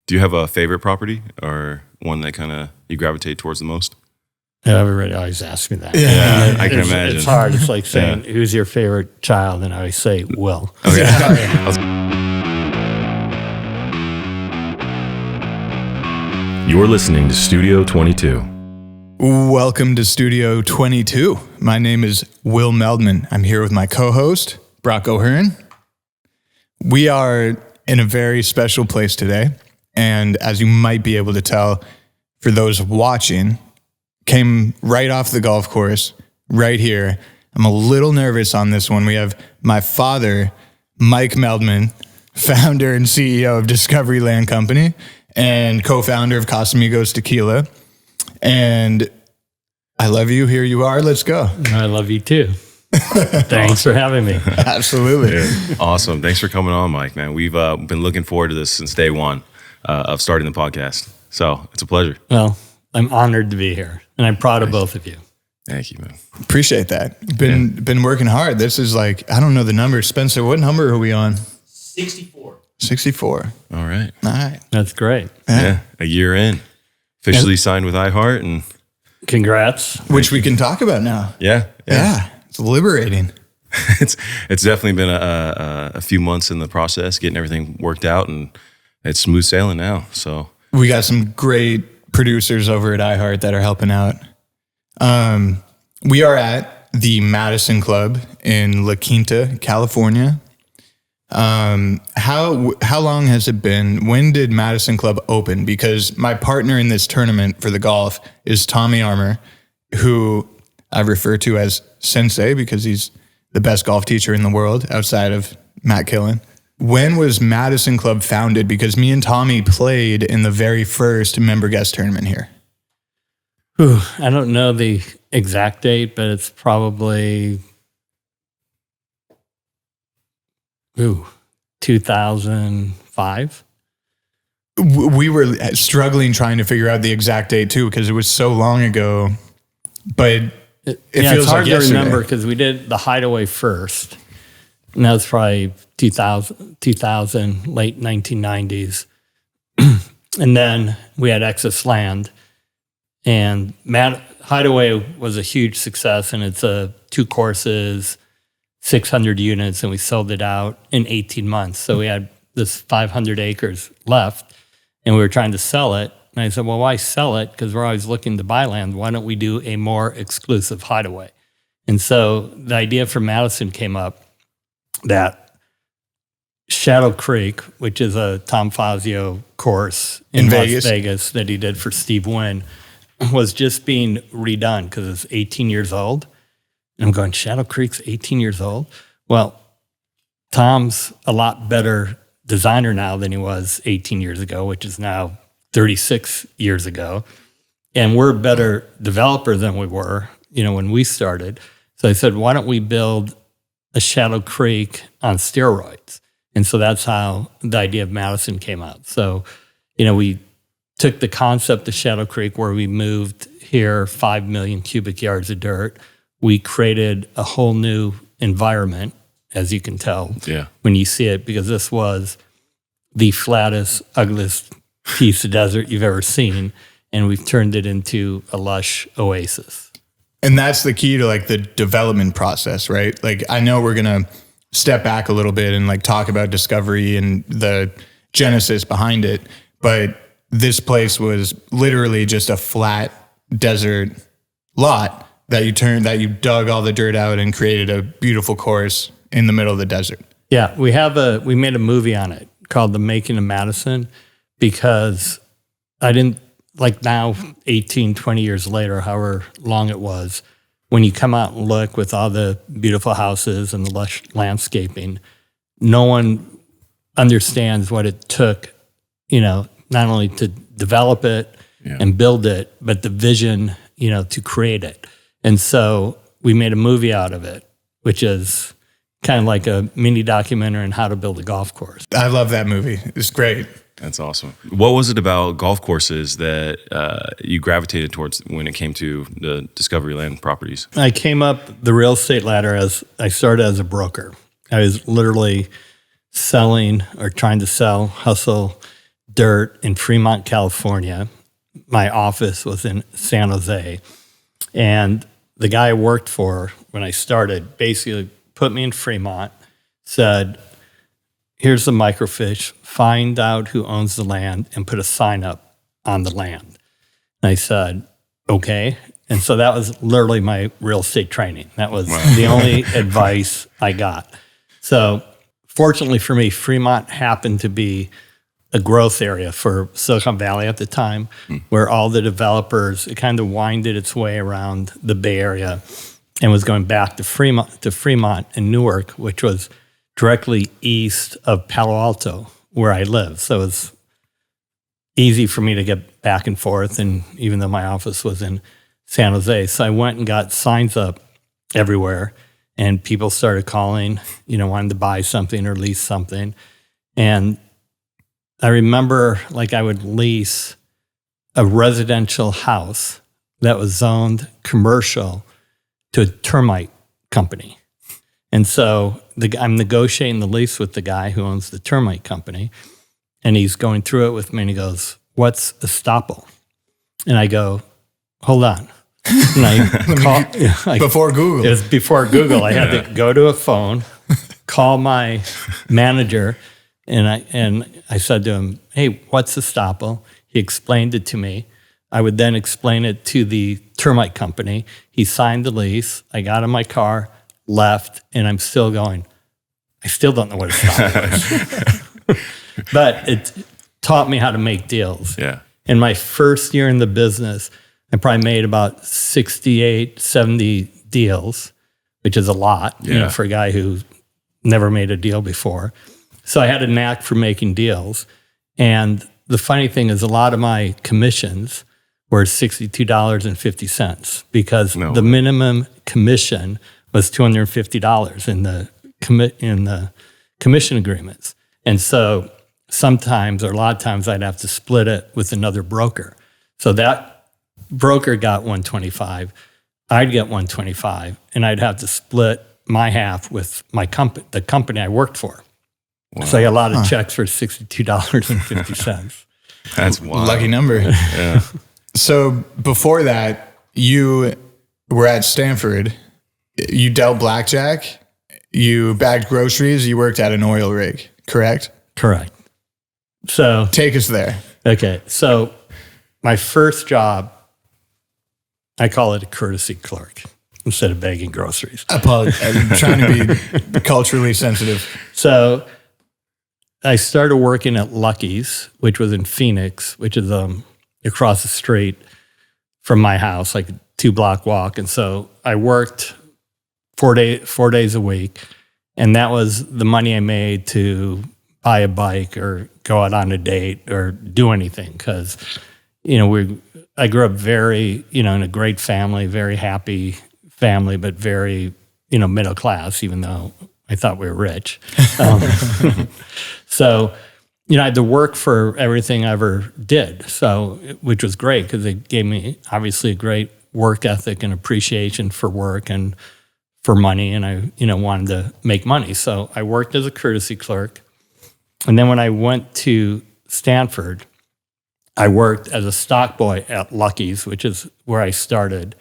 Do you have a favorite property or one that kind of you gravitate towards the most? Yeah, everybody always asks me that. Yeah, I can imagine. It's hard. It's like saying, who's your favorite child? And I always say, Will. Okay. You're listening to Studio 22. Welcome to Studio 22. My name is Will Meldman. I'm here with my co-host, Brock O'Hearn. We are in a very special place today. And as you might be able to tell, for those watching, came right off the golf course, right here. I'm a little nervous on this one. We have my father, Mike Meldman, founder and CEO of Discovery Land Company and co-founder of Casamigos Tequila. And I love you. Here you are. Let's go. I love you too. Thanks for having me. Absolutely. Yeah. Awesome. Thanks for coming on, Mike, man. We've been looking forward to this since day one of starting the podcast. So it's a pleasure. Well, I'm honored to be here, and I'm proud of both of you. Thank you, man. Appreciate that. Been working hard. This is like, I don't know the number. Spencer, what number are we on? 64. 64. All right. All right. That's great. Yeah. A year in. Officially signed with iHeart and Congrats. Which we can talk about now. yeah. It's liberating. It's definitely been a few months in the process, getting everything worked out, and it's smooth sailing now. So We got some great producers over at iHeart that are helping out. We are at the Madison Club in La Quinta, California. How long has it been? When did Madison Club open? Because my partner in this tournament for the golf is Tommy Armour, who I refer to as Sensei because he's the best golf teacher in the world outside of Matt Killen. When was Madison Club founded? Because me and Tommy played in the very first member guest tournament here. I don't know the exact date, but it's probably 2005. We were struggling trying to figure out the exact date too because it was so long ago. But it feels it's hard like yesterday. to remember because we did the Hideaway first, and that was probably 2000 late 1990s. And then we had Excess Land, and Hideaway was a huge success, and it's 2 courses, 600 units, and we sold it out in 18 months. So we had this 500 acres left, and we were trying to sell it. And I said, well, why sell it? Because we're always looking to buy land. Why don't we do a more exclusive hideaway? And so the idea for Madison came up that Shadow Creek, which is a Tom Fazio course in Las Vegas that he did for Steve Wynn, was just being redone because it's 18 years old. And I'm going, Shadow Creek's 18 years old? Well, Tom's a lot better designer now than he was 18 years ago, which is now 36 years ago. And we're a better developer than we were, when we started. So I said, why don't we build a Shadow Creek on steroids? And so that's how the idea of Madison came out. So, we took the concept of Shadow Creek where we moved here 5 million cubic yards of dirt. We created a whole new environment, as you can tell when you see it, because this was the flattest, ugliest piece of desert you've ever seen, and we've turned it into a lush oasis. And that's the key to like the development process, right? Like I know we're going to step back a little bit and like talk about Discovery and the genesis behind it, but this place was literally just a flat desert lot that you dug all the dirt out and created a beautiful course in the middle of the desert. Yeah, we made a movie on it called The Making of Madison, because I didn't, like now, 18, 20 years later, however long it was, when you come out and look with all the beautiful houses and the lush landscaping, no one understands what it took, not only to develop it and build it, but the vision, to create it. And so we made a movie out of it, which is kind of like a mini documentary on how to build a golf course. I love that movie. It's great. That's awesome. What was it about golf courses that you gravitated towards when it came to the Discovery Land properties? I came up the real estate ladder as I started as a broker. I was literally selling or trying to sell, hustle dirt in Fremont, California. My office was in San Jose. And the guy I worked for when I started basically put me in Fremont, said, here's the microfiche, find out who owns the land and put a sign up on the land. And I said, okay. And so that was literally my real estate training. That was the only advice I got. So fortunately for me, Fremont happened to be a growth area for Silicon Valley at the time, where all the developers, it kind of winded its way around the Bay Area and was going back to Fremont and Newark, which was directly east of Palo Alto, where I live. So it was easy for me to get back and forth, and even though my office was in San Jose. So I went and got signs up everywhere, and people started calling, wanting to buy something or lease something. And I remember I would lease a residential house that was zoned commercial to a termite company. And so I'm negotiating the lease with the guy who owns the termite company, and he's going through it with me, and he goes, what's estoppel? And I go, hold on. And I before Google. It was before Google. I had to go to a phone, call my manager, and I said to him, hey, what's estoppel? He explained it to me. I would then explain it to the termite company. He signed the lease. I got in my car, left, and I'm still going, I still don't know what estoppel is. But it taught me how to make deals. Yeah. In my first year in the business, I probably made about 68, 70 deals, which is a lot, for a guy who never made a deal before. So I had a knack for making deals. And the funny thing is, a lot of my commissions were $62.50 because the minimum commission was $250 in the commission agreements. And so sometimes, or a lot of times, I'd have to split it with another broker. So that broker got $125, I'd get $125, and I'd have to split my half with the company I worked for. Wow. So I got a lot of checks for $62.50. That's wild. Lucky number. Yeah. So before that, you were at Stanford. You dealt blackjack. You bagged groceries. You worked at an oil rig, correct? Correct. So take us there. Okay. So my first job, I call it a courtesy clerk instead of bagging groceries. Apologies. I'm trying to be culturally sensitive. So I started working at Lucky's, which was in Phoenix, which is across the street from my house, like a 2-block walk. And so I worked 4 days a week, and that was the money I made to buy a bike or go out on a date or do anything. Because, I grew up very, in a great family, very happy family, but very, middle class, even though I thought we were rich. So, I had to work for everything I ever did, which was great because it gave me obviously a great work ethic and appreciation for work and for money, and I, wanted to make money. So I worked as a courtesy clerk. And then when I went to Stanford, I worked as a stock boy at Lucky's, which is where I started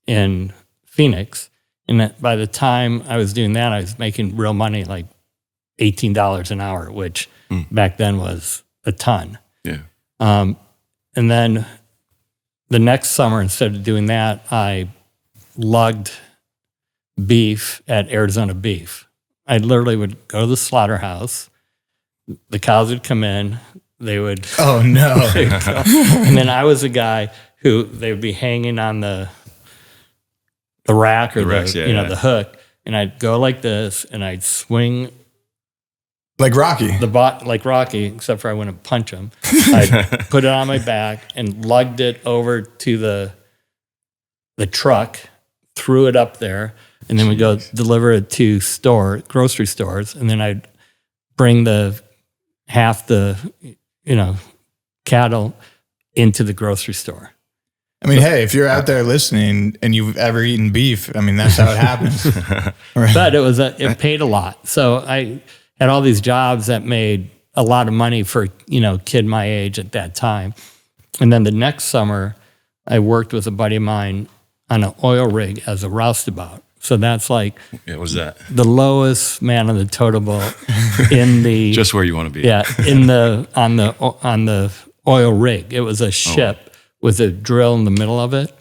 in Phoenix. And by the time I was doing that, I was making real money, like $18 an hour, which back then was a ton. Yeah. And then the next summer, instead of doing that, I lugged beef at Arizona Beef. I literally would go to the slaughterhouse. The cows would come in. They would. Oh no! And then I was a guy who they would be hanging on the rack or the hook, and I'd go like this, and I'd swing like Rocky, like Rocky, except for I wouldn't punch him. I'd put it on my back and lugged it over to the truck, threw it up there, and then we go deliver it to grocery stores, and then I'd bring half the cattle into the grocery store. I mean, hey, if you're out there listening and you've ever eaten beef, I mean, that's how it happens. Right. But it paid a lot. So I had all these jobs that made a lot of money for, a kid my age at that time. And then the next summer, I worked with a buddy of mine on an oil rig as a roustabout. So that's like what was that? the lowest man on the totem pole in the Just where you want to be. Yeah, on the oil rig. It was a ship with a drill in the middle of it.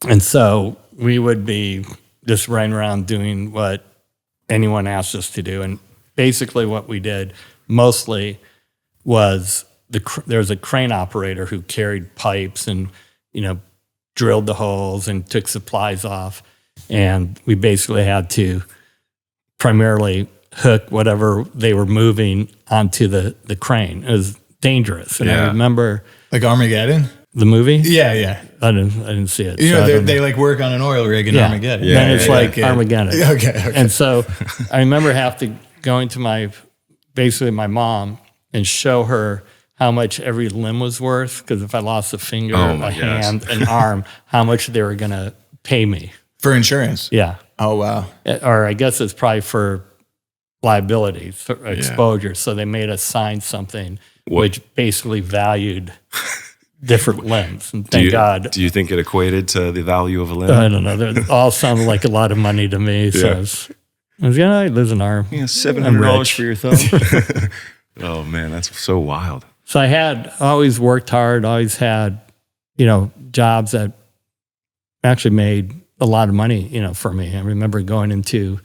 And so we would be just running around doing what anyone asked us to do. And basically what we did mostly was there was a crane operator who carried pipes and, drilled the holes and took supplies off. And we basically had to primarily hook whatever they were moving onto the crane. It was dangerous. And I remember... Like Armageddon? The movie? Yeah. I didn't see it. They like work on an oil rig in Armageddon. Then it's like Armageddon. Okay. And so I remember going to my mom and show her how much every limb was worth, because if I lost a finger, hand, an arm, how much they were going to pay me. For insurance? Yeah. Oh, wow. Or I guess it's probably for liability, for exposure. So they made us sign something which basically valued different limbs. And thank God. Do you think it equated to the value of a limb? I don't know. They all sounded like a lot of money to me. So I was I lose an arm. $700 for your thumb. Oh, man, that's so wild. So I always worked hard, always had, jobs that actually made a lot of money, for me. I remember going into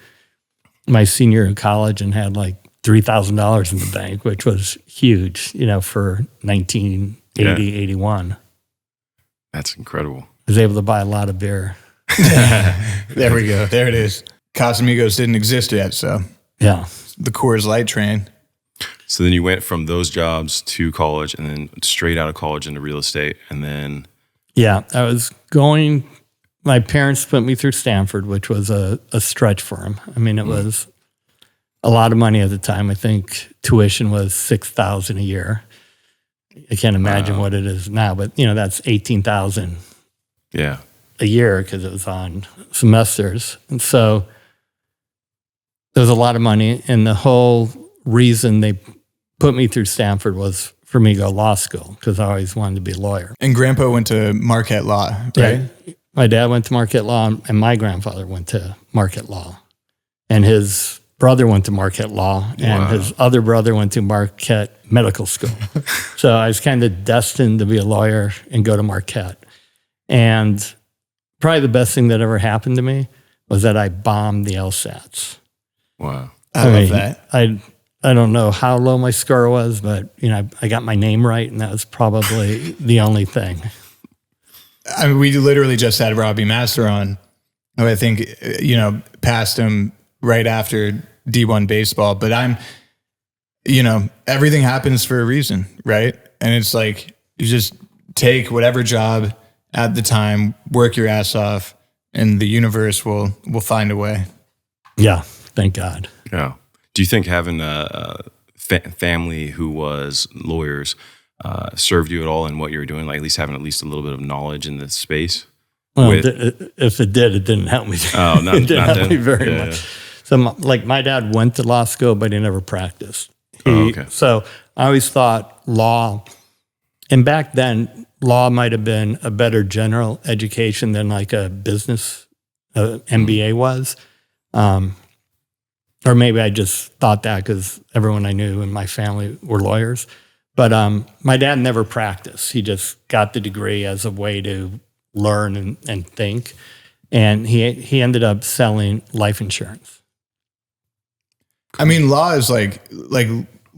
my senior in college and had like $3,000 in the bank, which was huge, for 1980, 81. That's incredible. I was able to buy a lot of beer. There we go. There it is. Casamigos didn't exist yet, so. Yeah. The Coors Light train. So then you went from those jobs to college and then straight out of college into real estate. And then... Yeah, I was my parents put me through Stanford, which was a stretch for them. I mean, it was a lot of money at the time. I think tuition was $6,000 a year. I can't imagine what it is now, but that's $18,000 a year because it was on semesters. And so there was a lot of money. And the whole reason they put me through Stanford was for me to go to law school, because I always wanted to be a lawyer. And Grandpa went to Marquette Law, right? Yeah. My dad went to Marquette Law, and my grandfather went to Marquette Law. And his brother went to Marquette Law, and his other brother went to Marquette Medical School. So I was kind of destined to be a lawyer and go to Marquette. And probably the best thing that ever happened to me was that I bombed the LSATs. Wow. I love that. I don't know how low my score was, but I got my name right, and that was probably the only thing. I mean, we literally just had Robbie Master on, who I think, passed him right after D1 baseball. But everything happens for a reason, right? And it's like, you just take whatever job at the time, work your ass off, and the universe will find a way. Yeah, thank God. Yeah. Do you think having a family who was lawyers served you at all in what you were doing? Like at least having a little bit of knowledge in the space? Well, if it did, it didn't help me. Oh, not, it didn't not help me very much. So my dad went to law school, but he never practiced. So I always thought law, and back then, law might have been a better general education than like a business MBA was. Or maybe I just thought that because everyone I knew in my family were lawyers. But my dad never practiced. He just got the degree as a way to learn and think. And he ended up selling life insurance. I mean, law is like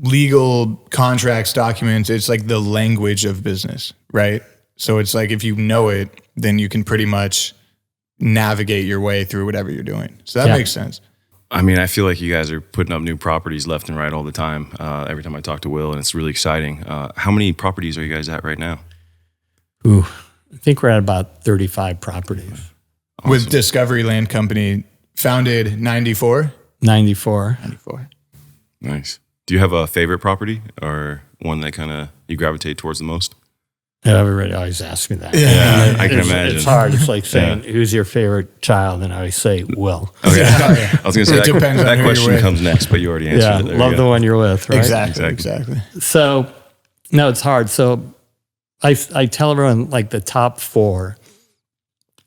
legal contracts, documents. It's like the language of business, right? So it's like if you know it, then you can pretty much navigate your way through whatever you're doing. So that makes sense. I mean, I feel like you guys are putting up new properties left and right all the time. Every time I talk to Will, and it's really exciting. How many properties are you guys at right now? Ooh, I think we're at about 35 properties. Awesome. With Discovery Land Company, founded 94? 94. Nice. Do you have a favorite property or one that kind of you gravitate towards the most? Everybody always asks me that. Yeah, I can imagine. It's hard. It's like saying, who's your favorite child? And I always say, Will. Okay. I was going to say, It depends on that who you're question with. comes next, but you already answered Yeah, it. There love you the go. one you're with, right? Exactly. So, no, it's hard. So I tell everyone, like, the top 4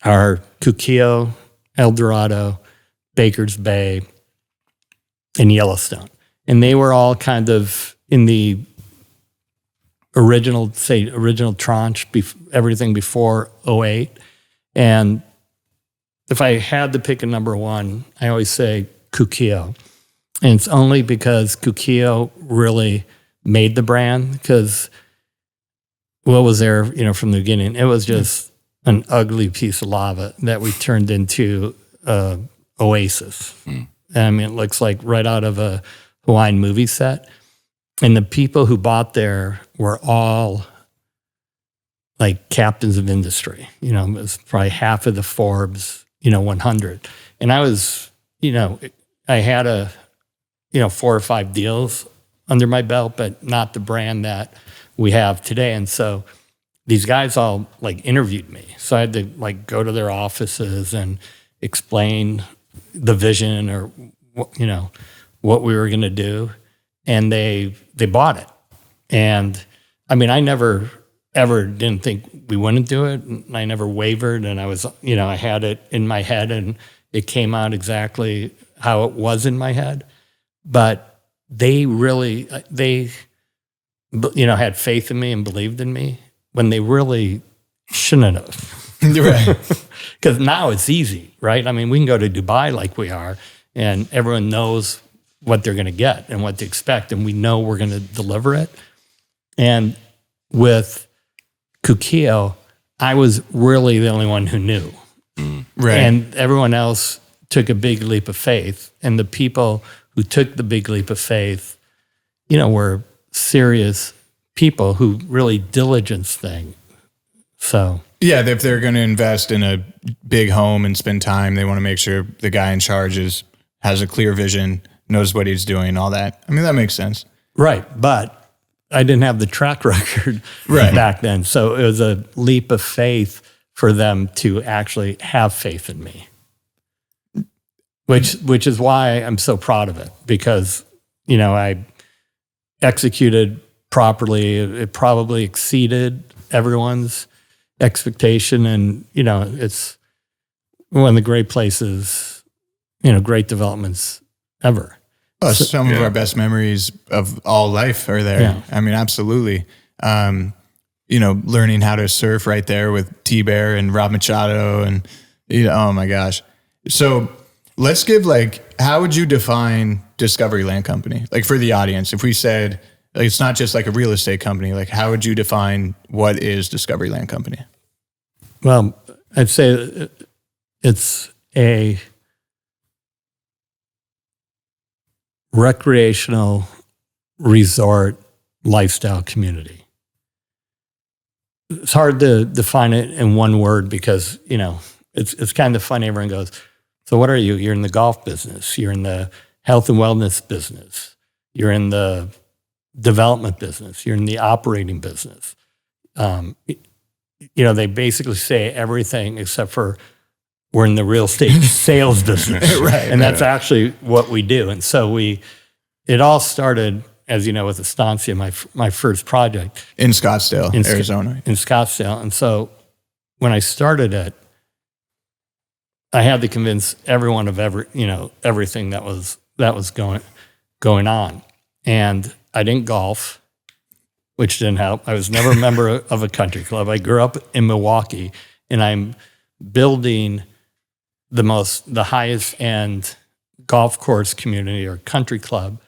are Cuquillo, El Dorado, Baker's Bay, and Yellowstone. And they were all kind of in the original tranche, everything before '08. And if I had to pick a number 1, I always say Cuquillo. And it's only because Cuquillo really made the brand, because what was there, from the beginning? It was just an ugly piece of lava that we turned into oasis. I mean, it looks like right out of a Hawaiian movie set. And the people who bought there were all like captains of industry. It was probably half of the Forbes, 100. And I was, I had 4 or 5 deals under my belt, but not the brand that we have today. And so these guys all like interviewed me. So I had to like go to their offices and explain the vision or, what we were going to do. And they bought it. And I mean, I never ever didn't think we wouldn't do it. And I never wavered. And I was, I had it in my head and it came out exactly how it was in my head. But they really, had faith in me and believed in me when they really shouldn't have. Right. Because now it's easy, right? I mean, we can go to Dubai like we are and everyone knows what they're going to get and what to expect, and we know we're going to deliver it. And with Cuquillo, I was really the only one who knew. Right. And everyone else took a big leap of faith. And the people who took the big leap of faith, were serious people who really diligence thing. So Yeah, if they're going to invest in a big home and spend time, they want to make sure the guy in charge has a clear vision, knows what he's doing, all that. I mean, that makes sense. right, but I didn't have the track record Right. back then. So it was a leap of faith for them to actually have faith in me, which is why I'm so proud of it, because, I executed properly. It probably exceeded everyone's expectation. And, it's one of the great places, great developments ever. Some of our best memories of all life are there. Yeah. I mean, absolutely. Learning how to surf right there with T-Bear and Rob Machado and, oh my gosh. So let's give how would you define Discovery Land Company? Like for the audience, if we said, it's not just like a real estate company, how would you define what is Discovery Land Company? Well, I'd say it's a recreational resort lifestyle community. It's hard to define it in one word because, it's kind of funny. Everyone goes, so what are you? You're in the golf business. You're in the health and wellness business. You're in the development business. You're in the operating business. They basically say everything except for we're in the real estate sales business. Right. And that's actually what we do. And so it all started, as you know, with Estancia, my first project. In Scottsdale, in Arizona. In Scottsdale. And so when I started it, I had to convince everyone of everything that was going on. And I didn't golf, which didn't help. I was never a member of a country club. I grew up in Milwaukee, and I'm building the highest end golf course community or country club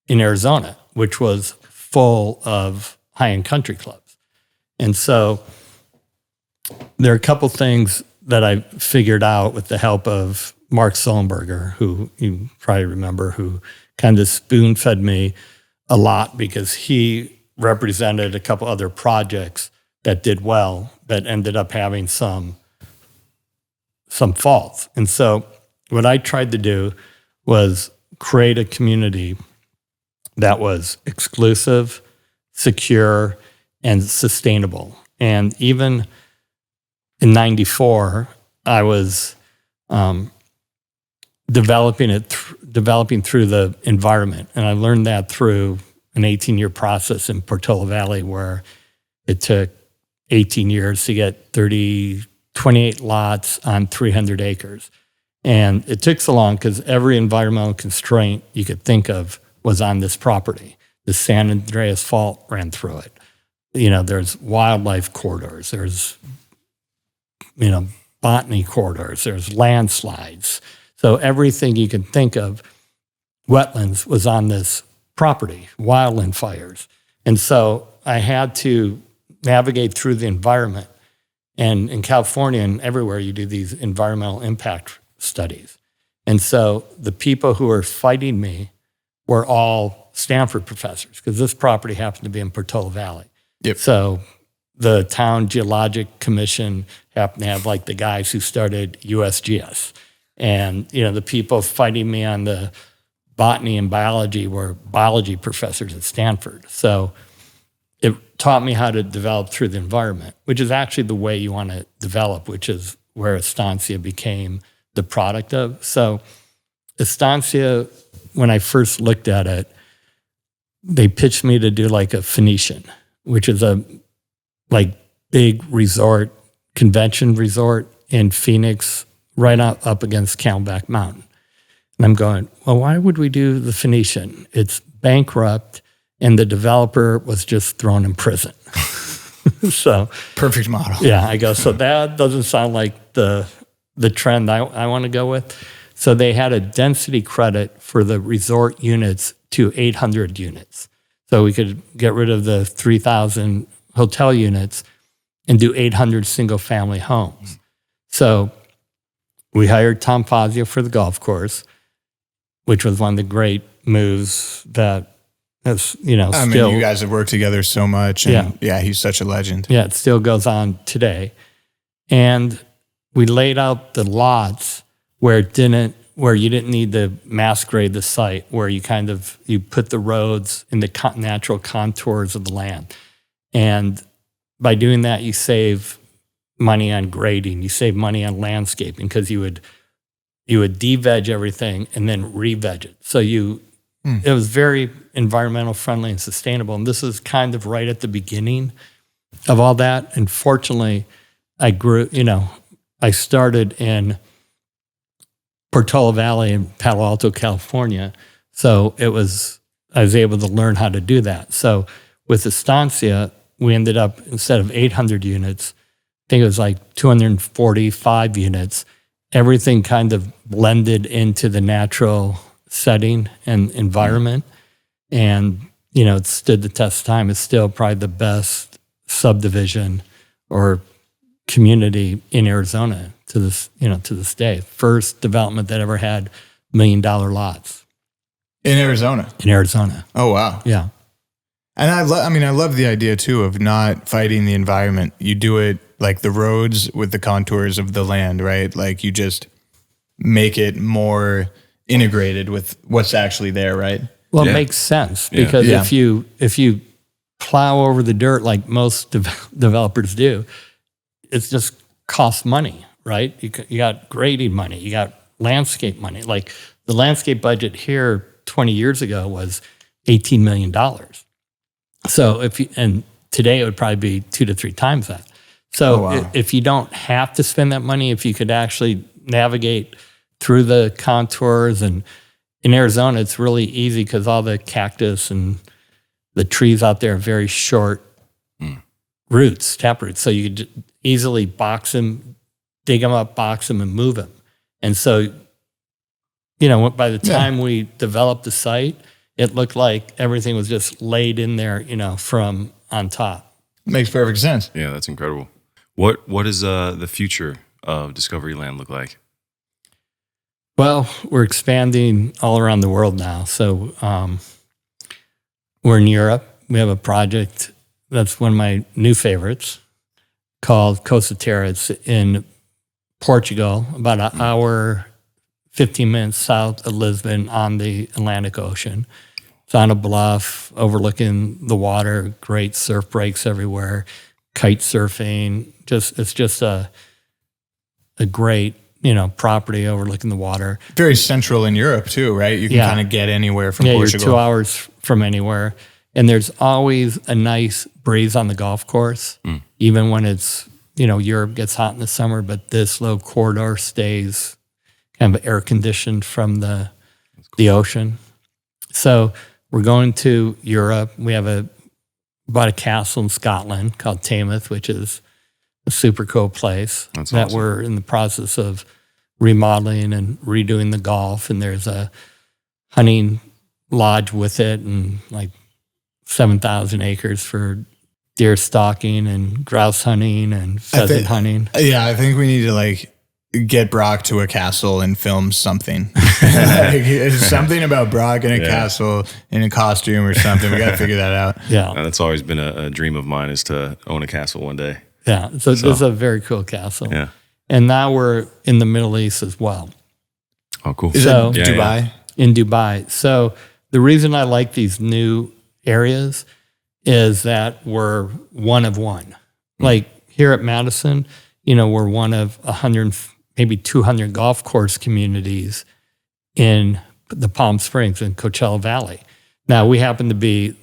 in Arizona, which was full of high-end country clubs. And so there are a couple things that I figured out with the help of Mark Sullenberger, who you probably remember, who kind of spoon-fed me a lot because he represented a couple other projects that did well, but ended up having some faults. And so what I tried to do was create a community that was exclusive, secure, and sustainable. And even in 94, I was developing through the environment. And I learned that through an 18-year process in Portola Valley, where it took 18 years to get 28 lots on 300 acres. And it took so long because every environmental constraint you could think of was on this property. The San Andreas Fault ran through it. There's wildlife corridors. There's, botany corridors. There's landslides. So everything you can think of, wetlands, was on this property, wildland fires. And so I had to navigate through the environment. And in California and everywhere, you do these environmental impact studies. And so the people who were fighting me were all Stanford professors, because this property happened to be in Portola Valley. Yep. So the town geologic commission happened to have like the guys who started USGS. And, the people fighting me on the botany and biology were biology professors at Stanford. So it taught me how to develop through the environment, which is actually the way you want to develop, which is where Estancia became the product of. So Estancia, when I first looked at it, they pitched me to do like a Phoenician, which is a like big resort, convention resort in Phoenix, right up against Camelback Mountain. And I'm going, well, why would we do the Phoenician? It's bankrupt, and the developer was just thrown in prison. So perfect model. Yeah, I go, so that doesn't sound like the trend I want to go with. So they had a density credit for the resort units to 800 units. So we could get rid of the 3,000 hotel units and do 800 single-family homes. So we hired Tom Fazio for the golf course, which was one of the great moves that has, I mean, you guys have worked together so much. And yeah, he's such a legend. Yeah, it still goes on today. And we laid out the lots where you didn't need to mass grade the site, where you put the roads in the natural contours of the land. And by doing that, you save money on grading, you save money on landscaping, because you would de-veg everything and then re-veg it. So it was very environmental friendly and sustainable. And this is kind of right at the beginning of all that. And fortunately, I started in Portola Valley in Palo Alto, California. So I was able to learn how to do that. So with Estancia, we ended up, instead of 800 units, I think it was like 245 units. Everything kind of blended into the natural setting and environment. And, it stood the test of time. It's still probably the best subdivision or community in Arizona to this day. First development that ever had $1 million lots. In Arizona? In Arizona. Oh, wow. Yeah. And I love the idea too of not fighting the environment. You do it like the roads with the contours of the land, right? Like you just make it more integrated with what's actually there, right? Well, it makes sense because if you plow over the dirt like most developers do, it's just costs money, right? You got grading money, you got landscape money. Like the landscape budget here 20 years ago was $18 million. So and today it would probably be 2 to 3 times that. So if you don't have to spend that money, if you could actually navigate through the contours, and in Arizona, it's really easy because all the cactus and the trees out there are very short roots, taproots. So you could easily box them, dig them up, box them, and move them. And so, by the time we developed the site, it looked like everything was just laid in there, from on top. Makes perfect sense. Yeah, that's incredible. What does the future of Discovery Land look like? Well, we're expanding all around the world now. So we're in Europe. We have a project that's one of my new favorites called Costa Terra. It's in Portugal, about an hour, 15 minutes south of Lisbon on the Atlantic Ocean. It's on a bluff overlooking the water, great surf breaks everywhere. kite surfing. It's just a great, property overlooking the water. Very central in Europe too, right? You can kind of get anywhere from Portugal. You're 2 hours from anywhere. And there's always a nice breeze on the golf course, even when it's, Europe gets hot in the summer, but this little corridor stays kind of air conditioned from the ocean. So we're going to Europe. We have bought a castle in Scotland called Taymouth, which is a super cool place. That's that awesome. We're in the process of remodeling and redoing the golf. And there's a hunting lodge with it and like 7,000 acres for deer stalking and grouse hunting and pheasant hunting. Yeah, I think we need to get Brock to a castle and film something. It's something about Brock in a castle in a costume or something. We got to figure that out. Yeah. That's always been a dream of mine, is to own a castle one day. Yeah. So this is a very cool castle. Yeah. And now we're in the Middle East as well. Oh, cool. Is So- it Dubai? In Dubai. So the reason I like these new areas is that we're one of one. Like here at Madison, we're one of 100, maybe 200 golf course communities in the Palm Springs and Coachella Valley. Now we happen to be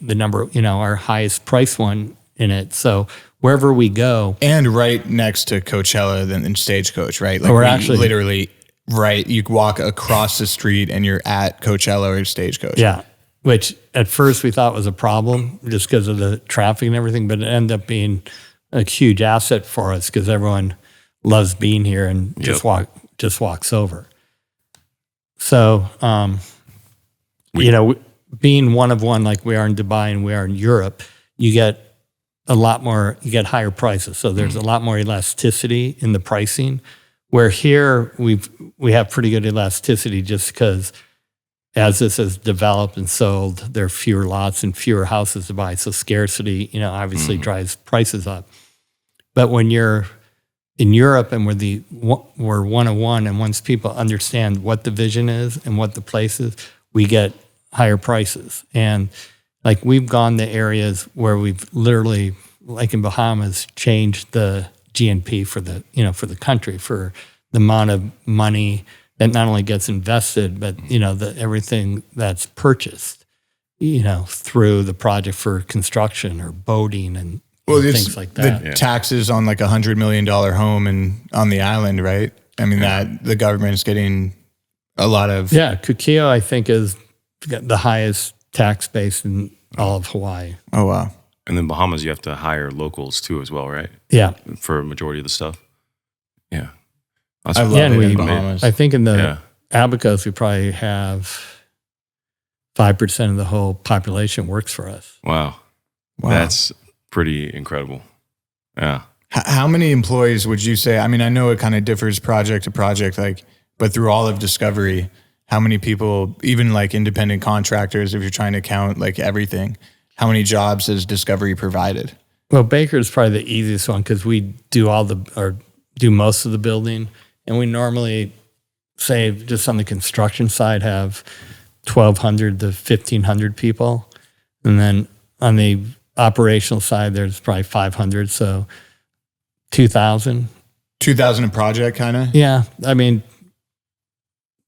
our highest price one in it. So wherever we go. And right next to Coachella and Stagecoach, right? Like we're actually literally right. You walk across the street and you're at Coachella or Stagecoach. Yeah. Which at first we thought was a problem just because of the traffic and everything, but it ended up being a huge asset for us because everyone loves being here and just walks over. So, being one of one like we are in Dubai and we are in Europe, you get higher prices. So there's a lot more elasticity in the pricing, where here we have pretty good elasticity just because as this has developed and sold, there are fewer lots and fewer houses to buy. So scarcity, obviously drives prices up. But when you're in Europe and we're one-on-one, and once people understand what the vision is and what the place is, we get higher prices. And like we've gone to areas where we've literally, like in Bahamas, changed the GNP for the country, for the amount of money that not only gets invested, but everything that's purchased, through the project for construction or boating and things like that. The taxes on like $100 million home on the island, right? I mean that the government's getting a lot of Kukio, I think, is the highest tax base in all of Hawaii. Oh wow! And then Bahamas, you have to hire locals too as well, right? Yeah, for a majority of the stuff. Yeah. I love it in Bahamas. I think in the Abacos, we probably have 5% of the whole population works for us. Wow. That's pretty incredible. Yeah. How many employees would you say? I mean, I know it kind of differs project to project, but through all of Discovery, how many people, even like independent contractors, if you're trying to count like everything, how many jobs has Discovery provided? Well, Baker is probably the easiest one because we do do most of the building. And we normally say just on the construction side have 1,200 to 1,500 people. And then on the operational side, there's probably 500. So 2,000. 2,000 a project kind of? Yeah. I mean,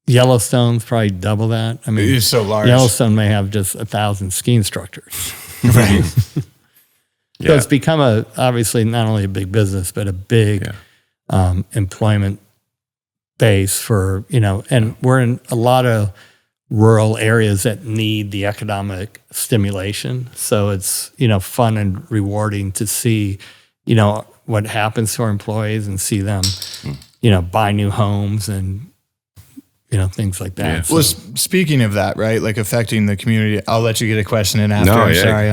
Yellowstone's probably double that. I mean, it's so large. Yellowstone may have just 1,000 ski instructors. Right. So it's become obviously not only a big business, but a big employment base for, and we're in a lot of rural areas that need the economic stimulation. So it's, fun and rewarding to see, what happens to our employees and see them, buy new homes and, things like that. Yeah. So. Well, speaking of that, right, like affecting the community, I'll let you get a question in after. No, I'm sorry.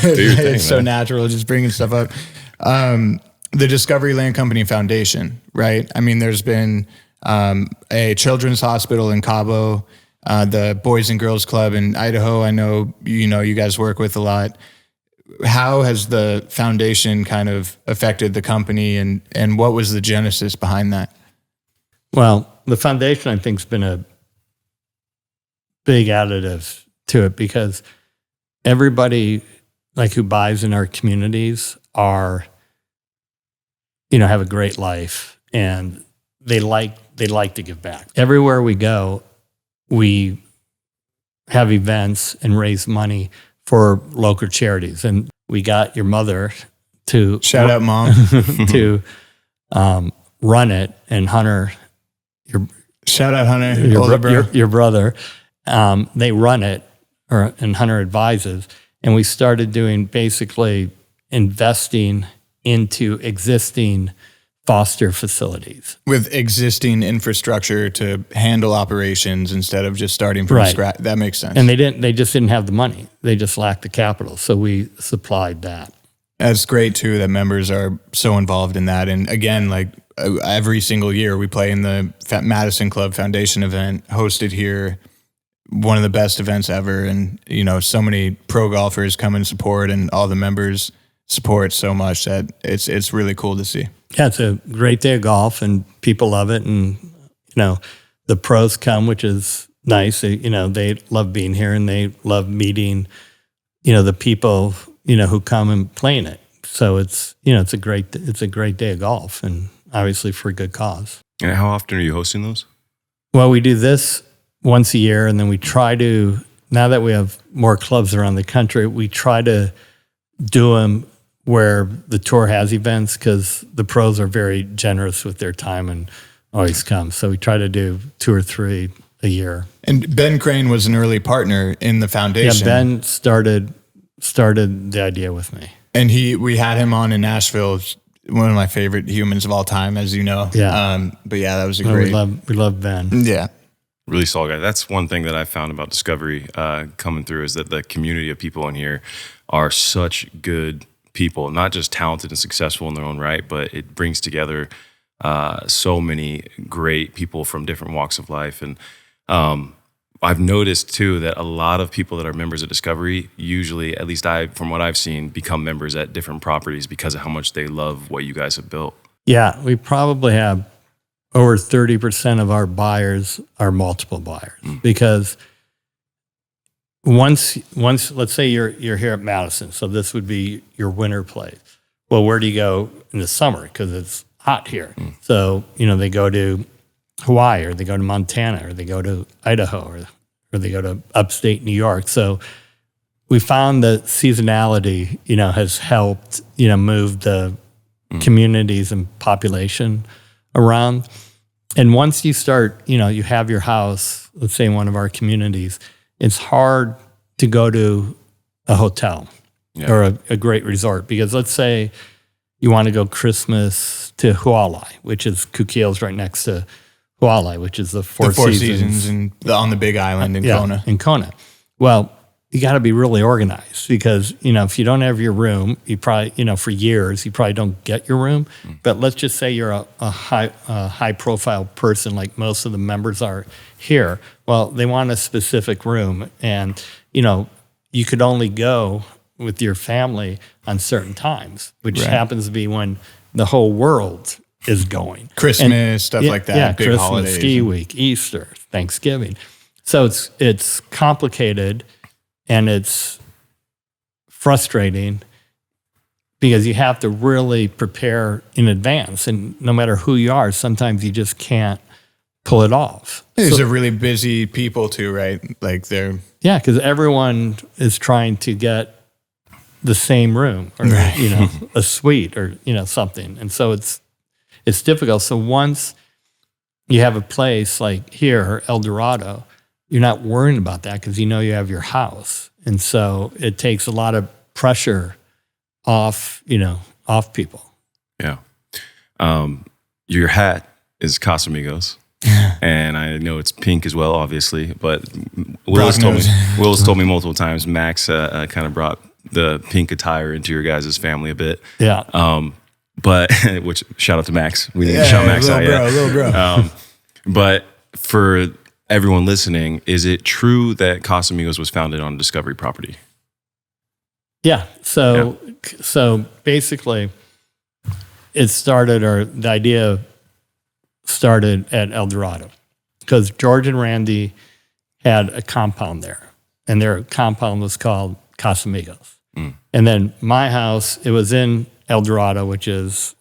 It's so man. natural just bringing stuff up. The Discovery Land Company Foundation, right? I mean, there's been a children's hospital in Cabo, the Boys and Girls Club in Idaho. I know, you guys work with a lot. How has the foundation kind of affected the company and what was the genesis behind that? Well, the foundation, I think, has been a big additive to it because everybody who buys in our communities are have a great life, and they like to give back. Everywhere we go, we have events and raise money for local charities. And we got your mother to Shout out, Mom. to run it, and Hunter, Shout out, Hunter. your brother, they run it, and Hunter advises. And we started doing basically investing into existing foster facilities With existing infrastructure to handle operations instead of just starting from Right. scratch. That makes sense. And they just didn't have the money. They just lacked the capital. So we supplied that. That's great too that members are so involved in that. And again, like every single year we play in the Madison Club Foundation event hosted here, one of the best events ever. And, so many pro golfers come and support, and all the members support so much that it's really cool to see. Yeah, it's a great day of golf, and people love it. And, the pros come, which is nice. They love being here, and they love meeting, the people, who come and play in it. So it's a great day of golf, and obviously for a good cause. And how often are you hosting those? Well, we do this once a year, and then we try to, now that we have more clubs around the country, we try to do them where the tour has events, because the pros are very generous with their time and always come. So we try to do 2 or 3 a year. And Ben Crane was an early partner in the Yeah, foundation. Ben started the idea with me. And we had him on in Nashville, one of my favorite humans of all time, as you know. Yeah. But yeah, that was a Well, great. we love Ben. Yeah. Really solid guy. That's one thing that I found about Discovery coming through, is that the community of people in here are such good people, not just talented and successful in their own right, but it brings together so many great people from different walks of life. And I've noticed too that a lot of people that are members of Discovery usually, at least from what I've seen, become members at different properties because of how much they love what you guys have built. Yeah, we probably have over 30% of our buyers are multiple buyers, because once let's say you're here at Madison, so this would be your winter place. Well, where do you go in the summer? Because it's hot here. So they go to Hawaii, or they go to Montana, or they go to Idaho, or they go to upstate New York. So we found that seasonality, has helped, move the communities and population around. And once you start, you have your house, let's say in one of our communities, it's hard to go to a hotel or a great resort, because let's say you want to go Christmas to Hualai, which is Kukiel's right next to Hualai, which is the Four Seasons and on the Big Island in Kona. In Kona. Well, you got to be really organized, because, if you don't have your room, you probably, for years, you probably don't get your room. But let's just say you're a high profile person, like most of the members are here. Well, they want a specific room, and, you could only go with your family on certain times, which happens to be when the whole world is going. Christmas, stuff like that, big Christmas, holidays. ski week, Easter, Thanksgiving. So it's complicated, and it's frustrating, because you have to really prepare in advance. And no matter who you are, sometimes you just can't pull it off. These are really busy people too, right? Like they're... Yeah, because everyone is trying to get the same room, or a suite, or something. And so it's difficult. So once you have a place like here, El Dorado, you're not worrying about that, because you have your house. And so it takes a lot of pressure off people. Yeah. Your hat is Casamigos. And I know it's pink as well, obviously. But Will's told me multiple times, Max kind of brought the pink attire into your guys' family a bit. Yeah. But which, shout out to Max. We didn't shout Max out yet. Little bro. But for everyone listening, is it true that Casamigos was founded on a Discovery property? Yeah. So basically, the idea started at El Dorado, because George and Rande had a compound there, and their compound was called Casamigos. And then my house, it was in El Dorado, which is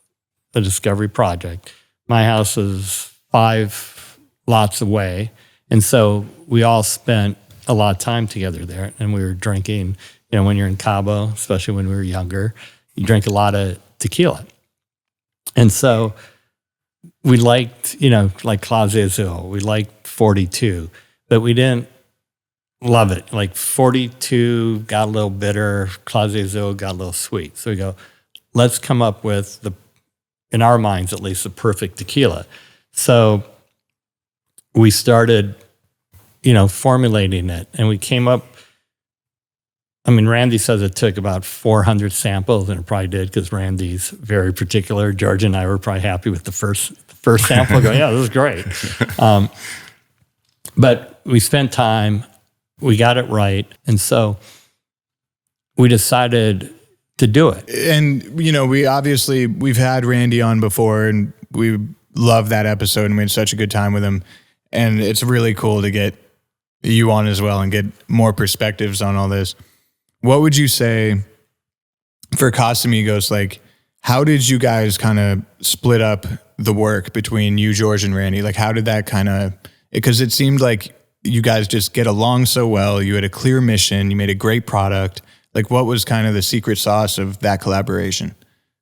a discovery project. My house is 5 lots away. And so we all spent a lot of time together there. And we were drinking, when you're in Cabo, especially when we were younger, you drink a lot of tequila. And so we liked, like Clase Azul, we liked 42, but we didn't love it. Like 42 got a little bitter, Clase Azul got a little sweet. So we go, let's come up with in our minds at least, the perfect tequila. So we started, formulating it, and we came up. Rande says it took about 400 samples, and it probably did because Randy's very particular. George and I were probably happy with the first sample. Going, yeah, this is great. But we spent time, we got it right, and so we decided to do it. And we've had Rande on before, and we love that episode, and we had such a good time with him. And it's really cool to get you on as well and get more perspectives on all this. What would you say for Casamigos? Like, how did you guys kind of split up the work between you, George, and Rande? Like, how did that because it seemed like you guys just get along so well. You had a clear mission. You made a great product. Like, what was kind of the secret sauce of that collaboration?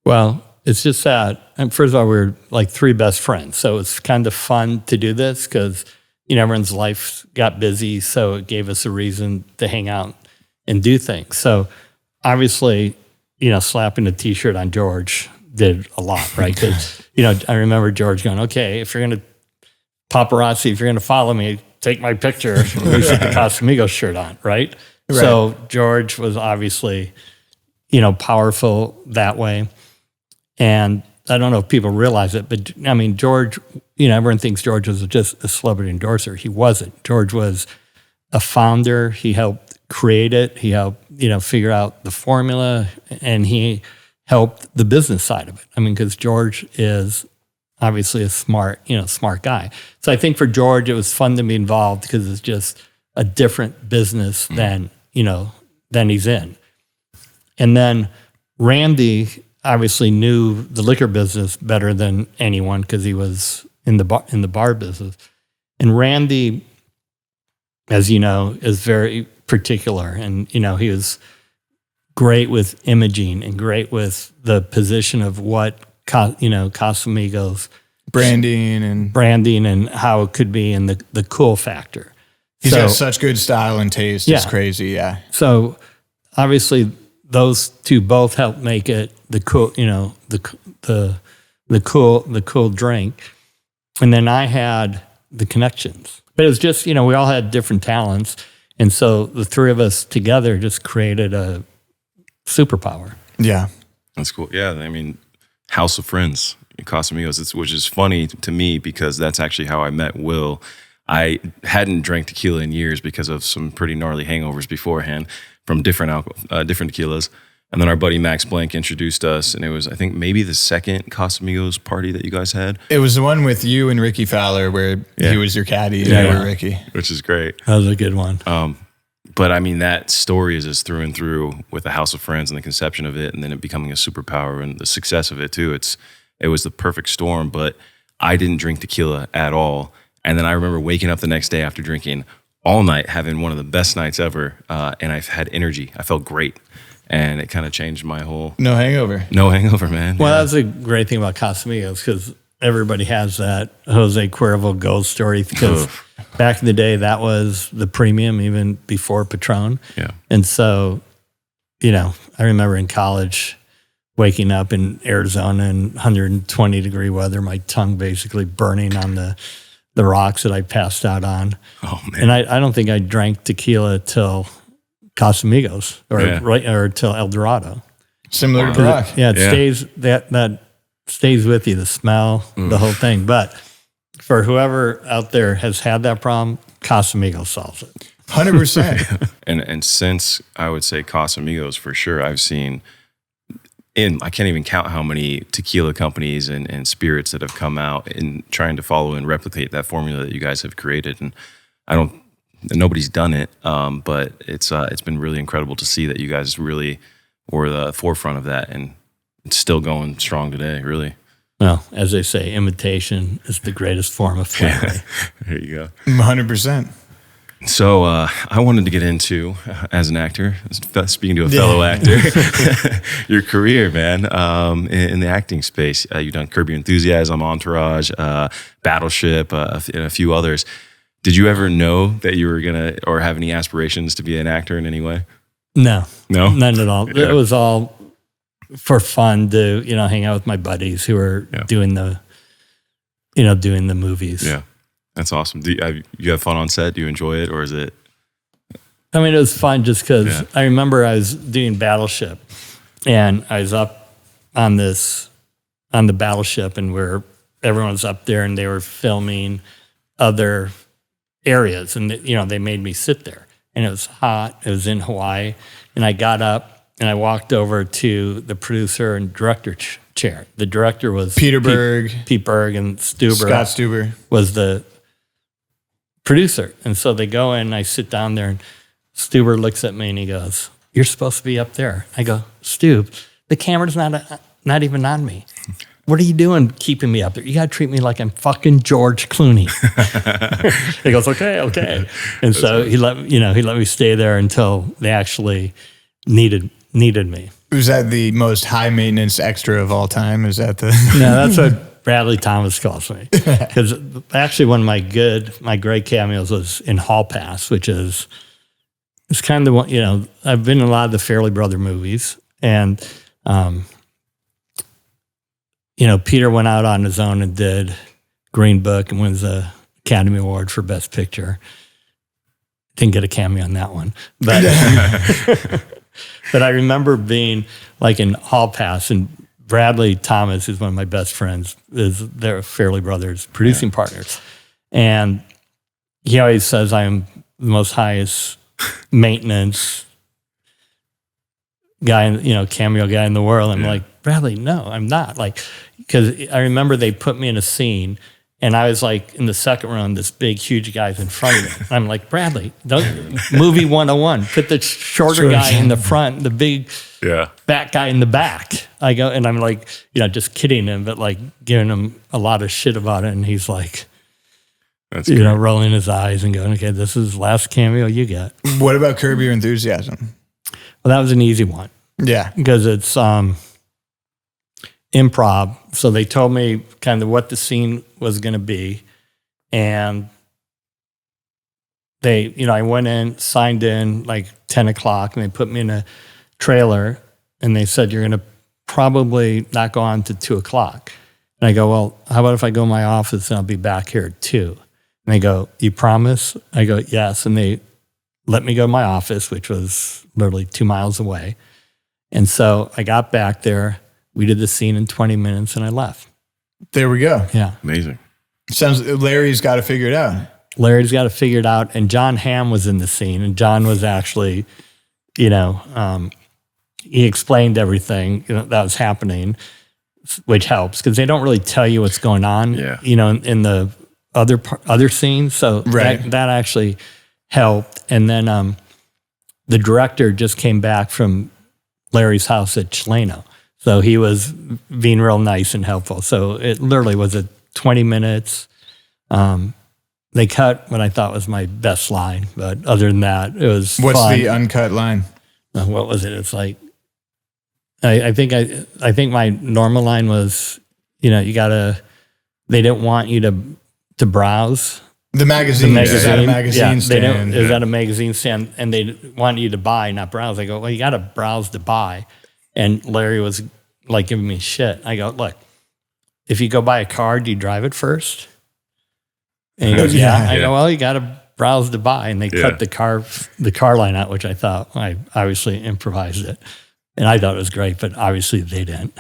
Well, it's just that, and first of all, we're like 3 best friends. So it's kind of fun to do this because, everyone's life got busy. So it gave us a reason to hang out and do things. So obviously, slapping a t-shirt on George did a lot, right? Because, I remember George going, okay, if you're going to paparazzi, if you're going to follow me, take my picture, at least with the Casamigos shirt on, right? So George was obviously, powerful that way. And I don't know if people realize it, but George, everyone thinks George was just a celebrity endorser. He wasn't. George was a founder. He helped create it. He helped, figure out the formula, and he helped the business side of it. Because George is obviously a smart guy. So I think for George, it was fun to be involved because it's just a different business than he's in. And then Rande obviously knew the liquor business better than anyone because he was in the bar business. And Rande, as you know, is very particular, and he was great with imaging and great with the position of what Casamigos branding and how it could be, and the cool factor. He's got such good style and taste. Yeah. It's crazy, yeah. So obviously those two both helped make it the cool, the cool drink. And then I had the connections. But it was just, we all had different talents. And so the 3 of us together just created a superpower. Yeah. That's cool. Yeah, House of Friends, Casamigos, which is funny to me because that's actually how I met Will. I hadn't drank tequila in years because of some pretty gnarly hangovers beforehand from different tequilas. And then our buddy Max Blank introduced us, and it was, I think, maybe the second Casamigos party that you guys had. It was the one with you and Ricky Fowler where he was your caddy and you were Ricky. Which is great. That was a good one. But that story is just through and through with the House of Friends and the conception of it, and then it becoming a superpower and the success of it too. It was the perfect storm, but I didn't drink tequila at all. And then I remember waking up the next day after drinking all night, having one of the best nights ever, and I've had energy. I felt great. And it kind of changed my whole... No hangover, man. Well, that's a great thing about Casamigos because everybody has that Jose Cuervo ghost story because back in the day, that was the premium even before Patron. Yeah. And so, I remember in college waking up in Arizona in 120-degree weather, my tongue basically burning on the rocks that I passed out on. Oh, man. And I don't think I drank tequila till Casamigos or till El Dorado. Similar to Brock. Stays that stays with you, the smell, the whole thing. But for whoever out there has had that problem, Casamigos solves it. 100%. And since I would say Casamigos for sure, I've seen I can't even count how many tequila companies and spirits that have come out in trying to follow and replicate that formula that you guys have created. And nobody's done it, but it's been really incredible to see that you guys really were the forefront of that, and it's still going strong today, really. Well, as they say, imitation is the greatest form of flattery. There you go. 100%. So I wanted to get into, as an actor, speaking to a fellow actor, your career, man, in the acting space. You've done Curb Your Enthusiasm, Entourage, Battleship, and a few others. Did you ever know that you were going to, or have any aspirations to be an actor in any way? No. No? None at all. Yeah. It was all for fun to, hang out with my buddies who were doing the movies. Yeah. That's awesome. Do you have fun on set? Do you enjoy it, or is it? I mean, it was fun just because I remember I was doing Battleship, and I was up on the Battleship, and everyone's up there, and they were filming other areas, and they made me sit there, and it was hot. It was in Hawaii, and I got up and I walked over to the producer and director chair. The director was Peter Berg. Pete Berg, and Stuber. Scott Stuber was the producer. And so they go in, and I sit down there, and Stuber looks at me and he goes, "You're supposed to be up there." I go, "Stube, the camera's not even on me. What are you doing keeping me up there? You got to treat me like I'm fucking George Clooney." He goes, okay. And so he let me stay there until they actually needed me. Was that the most high maintenance extra of all time? Is that the? No, that's what Bradley Thomas calls me. Because actually one of my great cameos was in Hall Pass, which is, it's kind of the one, I've been in a lot of the Fairley Brother movies, and Peter went out on his own and did Green Book and wins the Academy Award for Best Picture. Didn't get a cameo on that one. But but I remember being like in Hall Pass, and Bradley Thomas, who's one of my best friends, they're Fairley Brothers producing partners. And he always says I'm the most highest maintenance guy, cameo guy in the world. I'm like, "Bradley, no, I'm not." Like, because I remember they put me in a scene, and I was like in the second row, this big, huge guy's in front of me. And I'm like, "Bradley, movie 101, put the shorter guy in the front, the big fat guy in the back." I go, and I'm like, just kidding him, but like giving him a lot of shit about it. And he's like, rolling his eyes and going, "Okay, this is the last cameo you get." What about Curb Your Enthusiasm? Well, that was an easy one. Yeah. Because it's improv. So they told me kind of what the scene was going to be. And they, I went in, signed in like 10 o'clock, and they put me in a trailer, and they said, "You're going to probably not go on to 2 o'clock. And I go, "Well, how about if I go to my office and I'll be back here at 2? And they go, "You promise?" I go, "Yes." And they let me go to my office, which was literally 2 miles away. And so I got back there. We did the scene in 20 minutes, and I left. There we go. Yeah. Amazing. Sounds Larry's got to figure it out. Larry's got to figure it out. And John Hamm was in the scene, and John was actually, he explained everything that was happening, which helps because they don't really tell you what's going on, in the other scenes. So that actually helped. And then the director just came back from Larry's house at Chileno. So he was being real nice and helpful. So it literally was 20 minutes. They cut what I thought was my best line, but other than that, it was What's fun. the uncut line? What was it? It's like, I think my normal line was, they didn't want you to browse. The magazine. Is that a magazine stand? Is that a magazine stand? And they want you to buy, not browse. I go, "Well, you got to browse to buy." And Larry was like giving me shit. I go, "Look, if you go buy a car, do you drive it first?" And he goes, "Yeah." I go, "Well, you got to browse to buy." And they cut the car line out, which I thought I obviously improvised it. And I thought it was great, but obviously they didn't.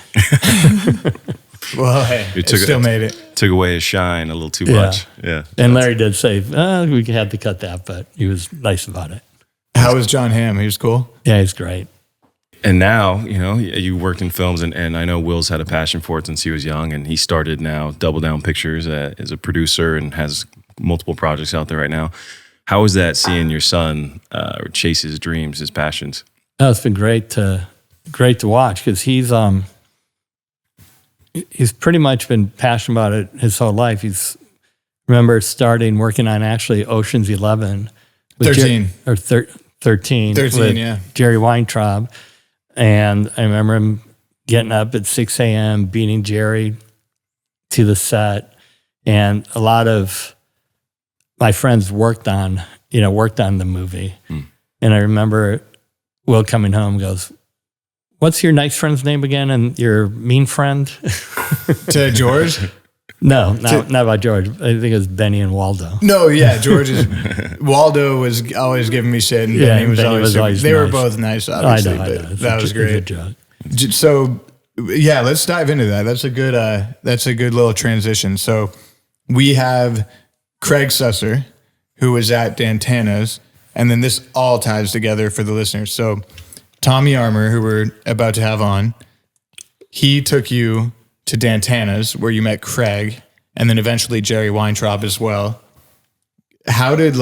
Well, hey, it still made it. Took away his shine a little too much. Yeah. And Larry did say, we had to cut that, but he was nice about it. How was John Hamm? He was cool? Yeah, he's great. And now, you worked in films, and I know Will's had a passion for it since he was young, and he started now Double Down Pictures as a producer and has multiple projects out there right now. How is that seeing your son chase his dreams, his passions? No, it's been great to watch because he's he's pretty much been passionate about it his whole life. Remember starting working on actually Ocean's 11. 13. 13 with yeah. Jerry Weintraub. And I remember him getting up at 6 a.m., beating Jerry to the set. And a lot of my friends worked on the movie. And I remember Will coming home goes, "What's your nice friend's name again? And your mean friend?" To George? No, not about George. I think it was Benny and Waldo. No, yeah, Waldo was always giving me shit, and Benny was always they nice. were both nice, obviously. I know. That was great. Joke. So, yeah, let's dive into that. That's a good little transition. So, we have Craig Susser, who was at Dantana's, and then this all ties together for the listeners. So, Tommy Armour, who we're about to have on, he took you to Dantana's where you met Craig and then eventually Jerry Weintraub as well. How did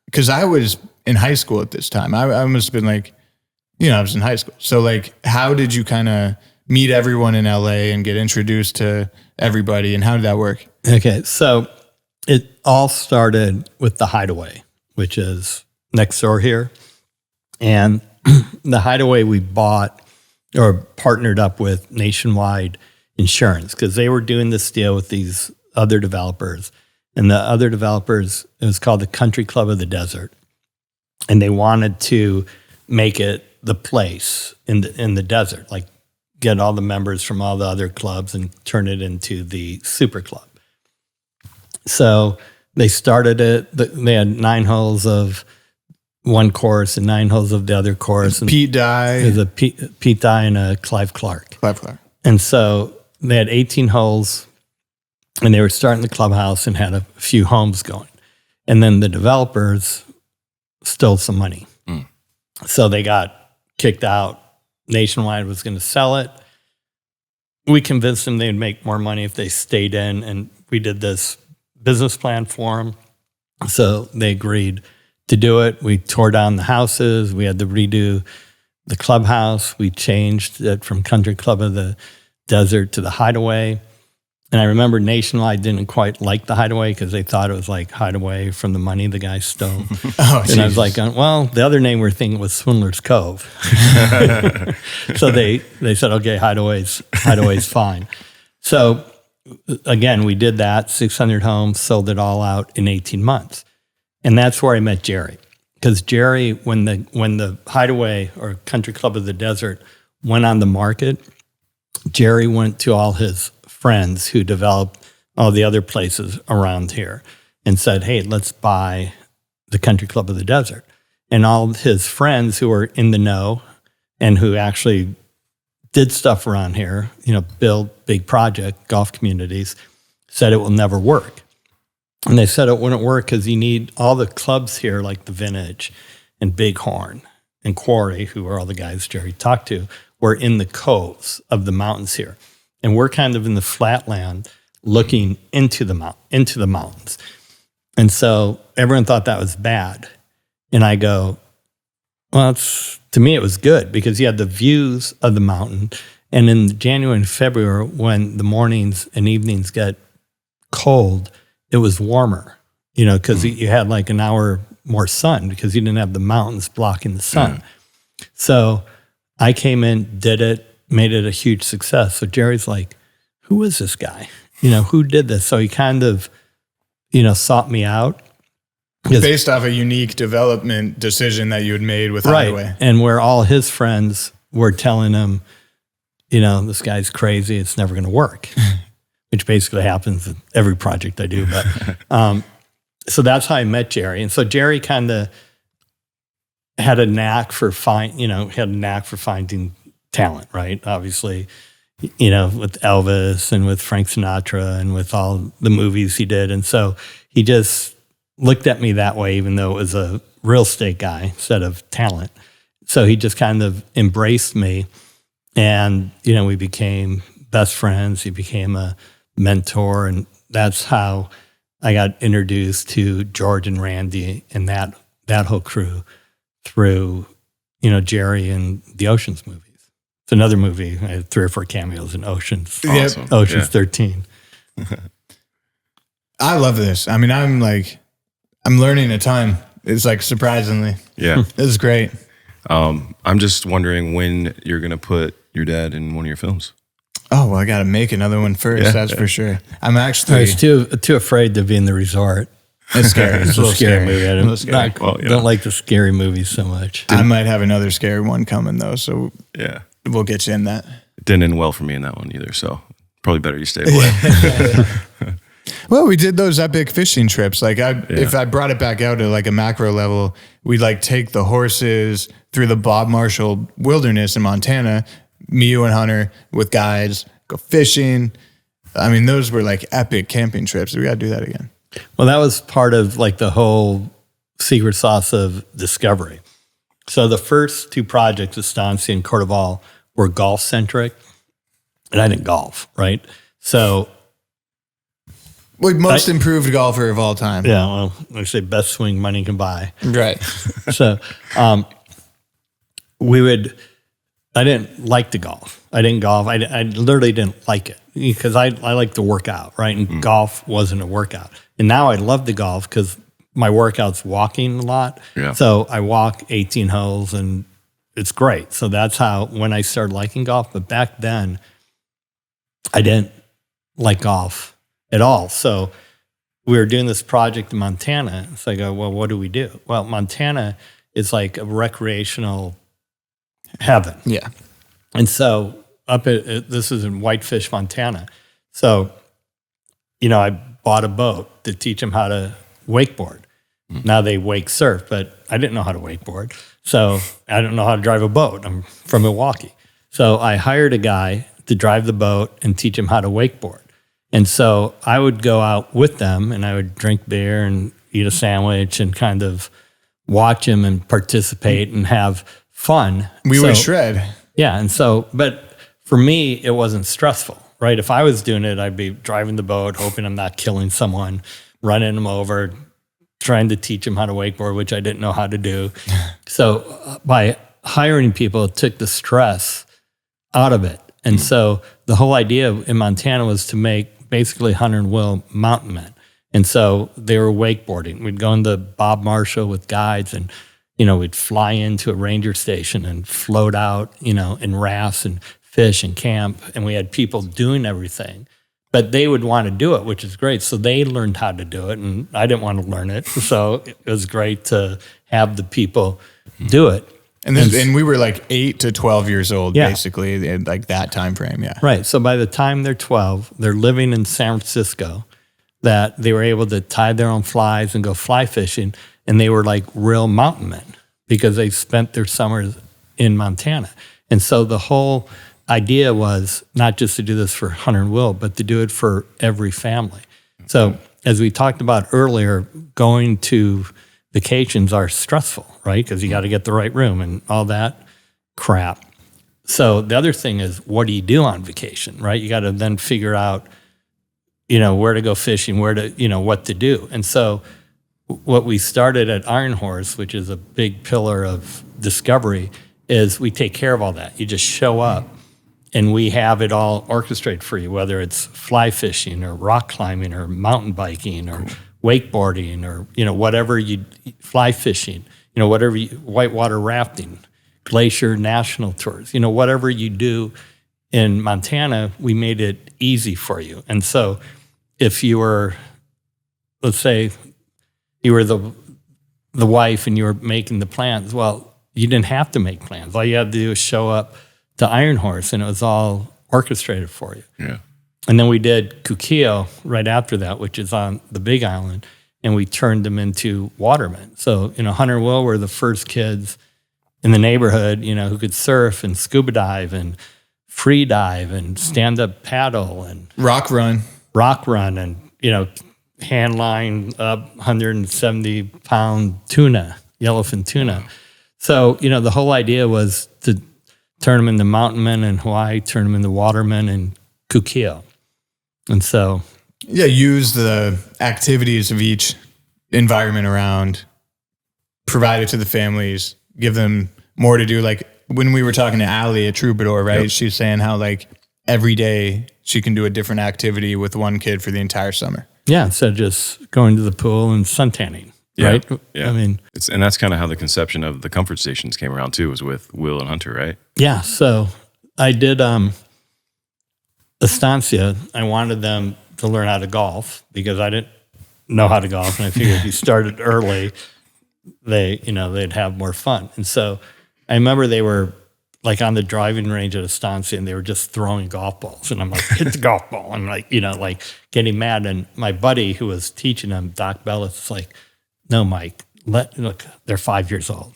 because I was in high school at this time. I must have been I was in high school. So how did you kind of meet everyone in LA and get introduced to everybody, and how did that work? Okay. So it all started with the Hideaway, which is next door here. And the Hideaway we bought or partnered up with Nationwide Insurance because they were doing this deal with these other developers. And the other developers, it was called the Country Club of the Desert. And they wanted to make it the place in the desert, get all the members from all the other clubs and turn it into the super club. So they started it. They had 9 holes of one course and 9 holes of the other course. And Pete Dye. It was a Pete Dye and a Clive Clark. And so they had 18 holes, and they were starting the clubhouse and had a few homes going. And then the developers stole some money. So they got kicked out. Nationwide was going to sell it. We convinced them they'd make more money if they stayed in, and we did this business plan for them. So they agreed to do it. We tore down the houses. We had to redo the clubhouse. We changed it from Country Club of the Desert to the Hideaway. And I remember Nationwide didn't quite like the Hideaway because they thought it was like Hideaway from the money the guy stole. And I was like, well, the other name we're thinking was Swindler's Cove. So they said, okay, Hideaway's fine. So again, we did that, 600 homes, sold it all out in 18 months. And that's where I met Jerry. Because Jerry, when the Hideaway or Country Club of the Desert went on the market, Jerry went to all his friends who developed all the other places around here and said, hey, let's buy the Country Club of the Desert. And all his friends who were in the know and who actually did stuff around here, build big project, golf communities, said it will never work. And they said it wouldn't work because you need all the clubs here, like the Vintage and Bighorn and Quarry, who are all the guys Jerry talked to, were in the coves of the mountains here. And we're kind of in the flatland looking into the mountains. And so everyone thought that was bad. And I go, well, to me, it was good because you had the views of the mountain. And in January and February, when the mornings and evenings get cold, it was warmer, because you had like an hour more sun because you didn't have the mountains blocking the sun. So I came in, did it, made it a huge success. So Jerry's like, who is this guy? Who did this? So he kind of, sought me out. Based off a unique development decision that you had made with Hideaway. Right. And where all his friends were telling him, this guy's crazy, it's never going to work, which basically happens in every project I do. But so that's how I met Jerry. And so Jerry kind of had a knack for finding talent, right? Obviously, with Elvis and with Frank Sinatra and with all the movies he did. And so he just looked at me that way, even though it was a real estate guy instead of talent. So he just kind of embraced me, and, we became best friends. He became a mentor, and that's how I got introduced to George and Rande and that whole crew through, Jerry and the Oceans movies. It's another movie. I had 3 or 4 cameos in Ocean's. Awesome. Ocean's 13. I love this. I mean, I'm learning a ton. It's like surprisingly. Yeah. This is great. I'm just wondering when you're going to put your dad in one of your films. Oh, well, I got to make another one first. Yeah. That's for sure. I'm I actually. was too afraid to be in the resort. It's scary. It's It's a scary movie. I A little scary. don't like the scary movies so much. I might have another scary one coming though, so Yeah. we'll get you in that. It didn't end well for me in that one either, so probably better you stay away. Well, we did those epic fishing trips. Like if I brought it back out to like a macro level, we'd like take the horses through the Bob Marshall wilderness in Montana, me, you, and Hunter with guides, go fishing. I mean, those were like epic camping trips. We got to do that again. Well, that was part of like the whole secret sauce of discovery. So the first 2 projects, Estancia and Cordoval, were golf-centric, and I didn't golf, right? So Like most improved golfer of all time. yeah, well, I say best swing money can buy. Right. So I didn't like to golf. I didn't golf. I literally didn't like it because I like to work out, right? And golf wasn't a workout. And now I love to golf because my workout's walking a lot. Yeah. So I walk 18 holes and it's great. So that's how, when I started liking golf. But back then, I didn't like golf at all. So we were doing this project in Montana. So I go, well, what do we do? Well, Montana is like a recreational heaven. Yeah. And so this is in Whitefish, Montana. So, I bought a boat to teach them how to wakeboard. Now they wake surf, but I didn't know how to wakeboard. So I don't know how to drive a boat. I'm from Milwaukee. So I hired a guy to drive the boat and teach him how to wakeboard. And so I would go out with them and I would drink beer and eat a sandwich and kind of watch him and participate and have fun. We would shred. Yeah. And so, but for me, it wasn't stressful, right? If I was doing it, I'd be driving the boat, hoping I'm not killing someone, running them over, trying to teach them how to wakeboard, which I didn't know how to do. So by hiring people, it took the stress out of it. And so the whole idea in Montana was to make basically Hunter and Will mountain men. And so they were wakeboarding. We'd go into Bob Marshall with guides and, we'd fly into a ranger station and float out, in rafts and fish and camp. And we had people doing everything. But they would want to do it, which is great. So they learned how to do it, and I didn't want to learn it. So it was great to have the people do it. And we were like 8 to 12 years old, basically, in like that time frame, yeah. Right. So by the time they're 12, they're living in San Francisco, that they were able to tie their own flies and go fly fishing, and they were like real mountain men because they spent their summers in Montana. And so the whole idea was not just to do this for Hunter and Will, but to do it for every family. So as we talked about earlier, going to vacations are stressful, right? Because you got to get the right room and all that crap. So the other thing is, what do you do on vacation, right? You got to then figure out, where to go fishing, where to, what to do. And so what we started at Iron Horse, which is a big pillar of discovery, is we take care of all that. You just show up. And we have it all orchestrated for you, whether it's fly fishing or rock climbing or mountain biking or wakeboarding or, whatever you fly fishing, whatever whitewater rafting, glacier national tours, whatever you do in Montana, we made it easy for you. And so if you were, let's say you were the wife and you were making the plans, well, you didn't have to make plans. All you had to do was show up to Iron Horse, and it was all orchestrated for you. Yeah. And then we did Kukio right after that, which is on the Big Island, and we turned them into watermen. So, Hunter and Will were the first kids in the neighborhood, who could surf and scuba dive and free dive and stand-up paddle and rock run and, hand line up 170-pound tuna, yellowfin tuna. So, the whole idea was to turn them into mountain men in Hawaii, turn them into watermen in Kukio. And so... yeah, use the activities of each environment around, provide it to the families, give them more to do. Like when we were talking to Allie at Troubadour, right? Yep. She's saying how like every day she can do a different activity with one kid for the entire summer. Yeah, instead of just going to the pool and suntanning, Yeah, right? yeah. I mean, And that's kind of how the conception of the comfort stations came around too, was with Will and Hunter, right? yeah. So I did Estancia. I wanted them to learn how to golf because I didn't know how to golf, and I figured if you started early, they'd have more fun. And so I remember they were like on the driving range at Estancia, and they were just throwing golf balls, and I'm like, hit the golf ball, and like like getting mad. And my buddy who was teaching them, Doc Bellis, is like, no, Mike, look, they're 5 years old,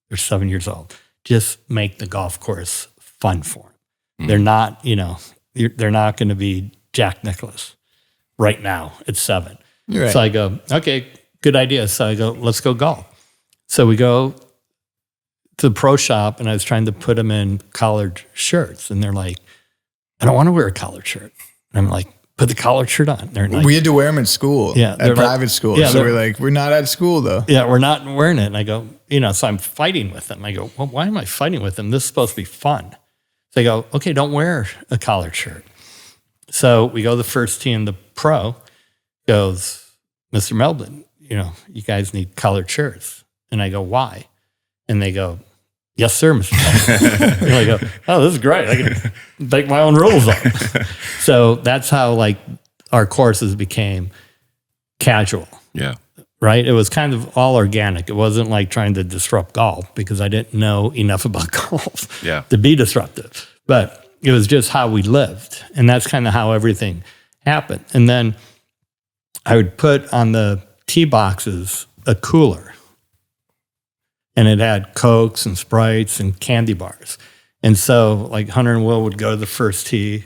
they're 7 years old. Just make the golf course fun for them. They're not, they're not going to be Jack Nicklaus right now at 7. Right. So I go, okay, good idea. So I go, let's go golf. So we go to the pro shop, and I was trying to put them in collared shirts, and they're like, I don't want to wear a collared shirt. And I'm like, put the collared shirt on. They're like, We had to wear them at school, at private school. Yeah, So we're like, we're not at school though. yeah, we're not wearing it. And I go, so I'm fighting with them. I go, well, why am I fighting with them? This is supposed to be fun. So they go, okay, don't wear a collared shirt. So we go to the first tee, and the pro goes, Mr. Meldman, you guys need collared shirts. And I go, why? And they go, yes, sir, Mr. Meldman. And I go, oh, this is great. I can make my own rules up. So that's how like our courses became casual. Yeah. Right? It was kind of all organic. It wasn't like trying to disrupt golf because I didn't know enough about golf to be disruptive. But it was just how we lived. And that's kind of how everything happened. And then I would put on the tee boxes a cooler. And it had Cokes and Sprites and candy bars. And so like Hunter and Will would go to the first tee,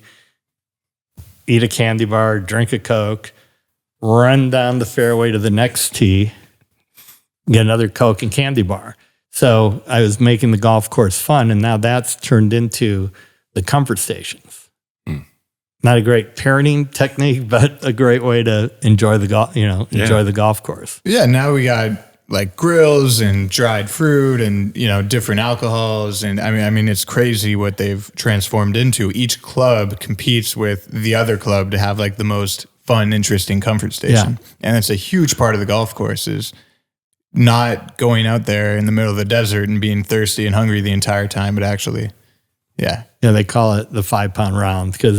eat a candy bar, drink a Coke, run down the fairway to the next tee, get another Coke and candy bar. So I was making the golf course fun, and now that's turned into the comfort stations. Not a great parenting technique, but a great way to enjoy the golf, enjoy the golf course. Yeah, now we got like grills and dried fruit and different alcohols, and I mean it's crazy what they've transformed into. Each club competes with the other club to have like the most fun, interesting comfort station. And it's a huge part of the golf course is not going out there in the middle of the desert and being thirsty and hungry the entire time, but actually, they call it the 5 pound round because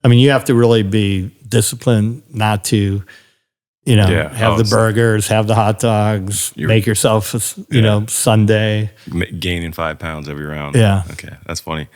you have to really be disciplined not to, have the burgers, have the hot dogs, make yourself a, Sunday. Gaining 5 pounds every round. Yeah. Okay. That's funny.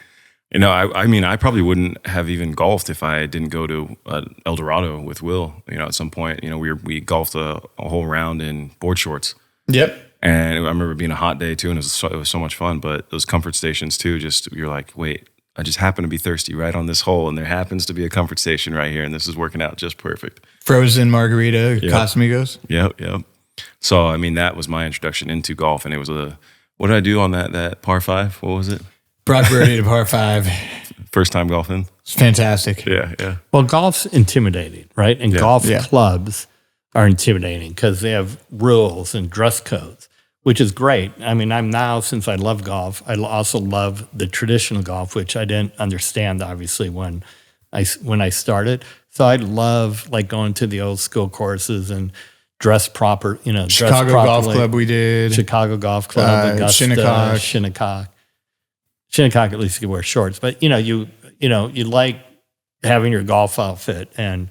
I probably wouldn't have even golfed if I didn't go to El Dorado with Will. At some point, we golfed a whole round in board shorts. Yep. And I remember it being a hot day too, and it was so much fun. But those comfort stations too, you're like, wait, I just happen to be thirsty right on this hole, and there happens to be a comfort station right here, and this is working out just perfect. Frozen margarita, Casamigos. Yep. So that was my introduction into golf, and it was what did I do on that par 5? What was it? Brock birdie to par 5. First time golfing. It's fantastic. Yeah. Well, golf's intimidating, right? And golf clubs are intimidating because they have rules and dress codes, which is great. I'm now, since I love golf, I also love the traditional golf, which I didn't understand, obviously, when I started. So I love like going to the old school courses and dress proper, Chicago Golf Club we did. Chicago Golf Club, Augusta, Shinnecock, at least you can wear shorts. But, you like having your golf outfit and,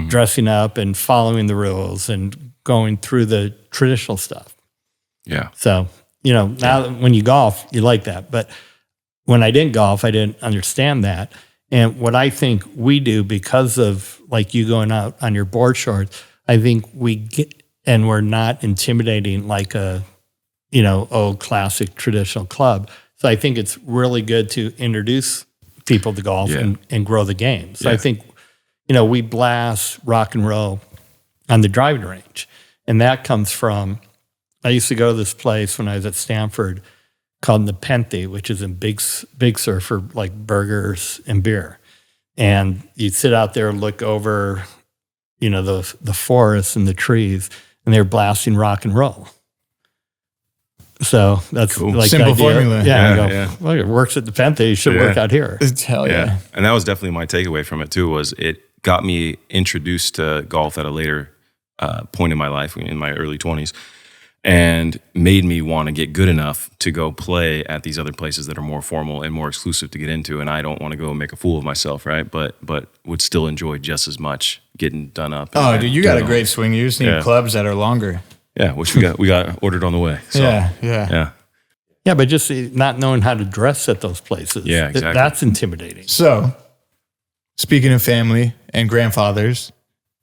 dressing up and following the rules and going through the traditional stuff. Yeah. So, now when you golf, you like that. But when I didn't golf, I didn't understand that. And what I think we do because of like you going out on your board shorts, I think we're not intimidating like a, old classic traditional club. So I think it's really good to introduce people to golf and grow the game. So I think, we blast rock and roll on the driving range. And that comes from, I used to go to this place when I was at Stanford called Nepenthe, which is in Big Sur for like burgers and beer. And you'd sit out there and look over, the forests and the trees, and they're blasting rock and roll. So that's Cool. like Simple the idea. formula. Yeah. I go, Yeah. well, it works at the Penta. You should work out here. Hell yeah. And that was definitely my takeaway from it too. Was it got me introduced to golf at a later point in my life, in my early 20s, and made me want to get good enough to go play at these other places that are more formal and more exclusive to get into. And I don't want to go make a fool of myself, right? But would still enjoy just as much getting done up. Oh, dude, you got a great swing. You just need clubs that are longer. Yeah, which we got ordered on the way. So, Yeah. Yeah, but just not knowing how to dress at those places. Yeah, exactly. That's intimidating. So, speaking of family and grandfathers,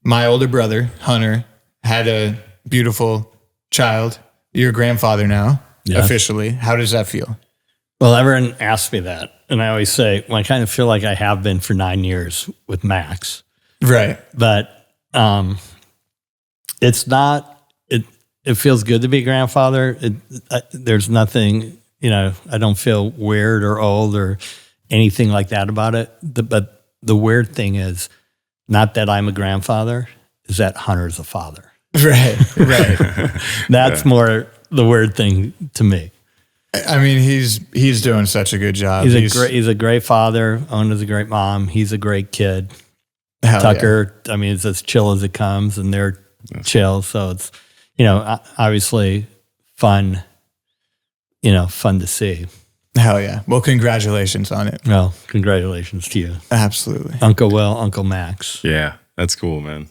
my older brother, Hunter, had a beautiful child. You're a grandfather now, officially. How does that feel? Well, everyone asks me that. And I always say, well, I kind of feel like I have been for 9 years with Max. Right. But it's not, it feels good to be a grandfather. There's nothing, I don't feel weird or old or anything like that about it. But the weird thing is not that I'm a grandfather, is that Hunter's a father. Right. That's more the weird thing to me. I mean, he's doing such a good job. He's a great father. Ona's a great mom. He's a great kid. Tucker, I mean, it's as chill as it comes, and they're chill. So it's, obviously fun, fun to see. Hell yeah. Well, congratulations on it. Well, congratulations to you. Absolutely. Uncle Will, Uncle Max. Yeah, that's cool, man.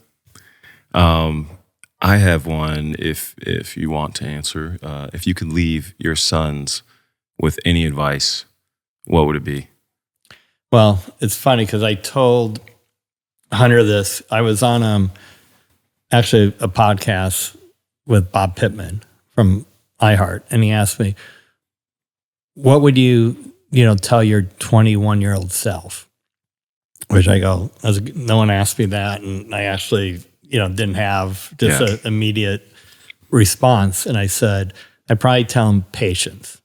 I have one, if you want to answer. If you could leave your sons with any advice, what would it be? Well, it's funny because I told Hunter this. I was on actually a podcast with Bob Pittman from iHeart, and he asked me, what would you tell your 21-year-old self? Which I go, no one asked me that, and I actually didn't have just an immediate response. And I said, I'd probably tell him patience.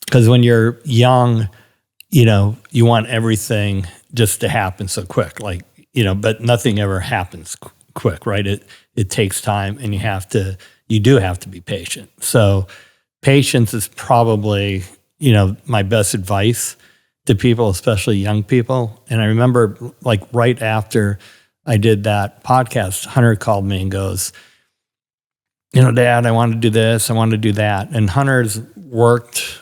Because when you're young, you want everything just to happen so quick, but nothing ever happens quick, right? It takes time, and you do have to be patient. So patience is probably, my best advice to people, especially young people. And I remember right after I did that podcast, Hunter called me and goes, Dad, I want to do this, I want to do that. And Hunter's worked,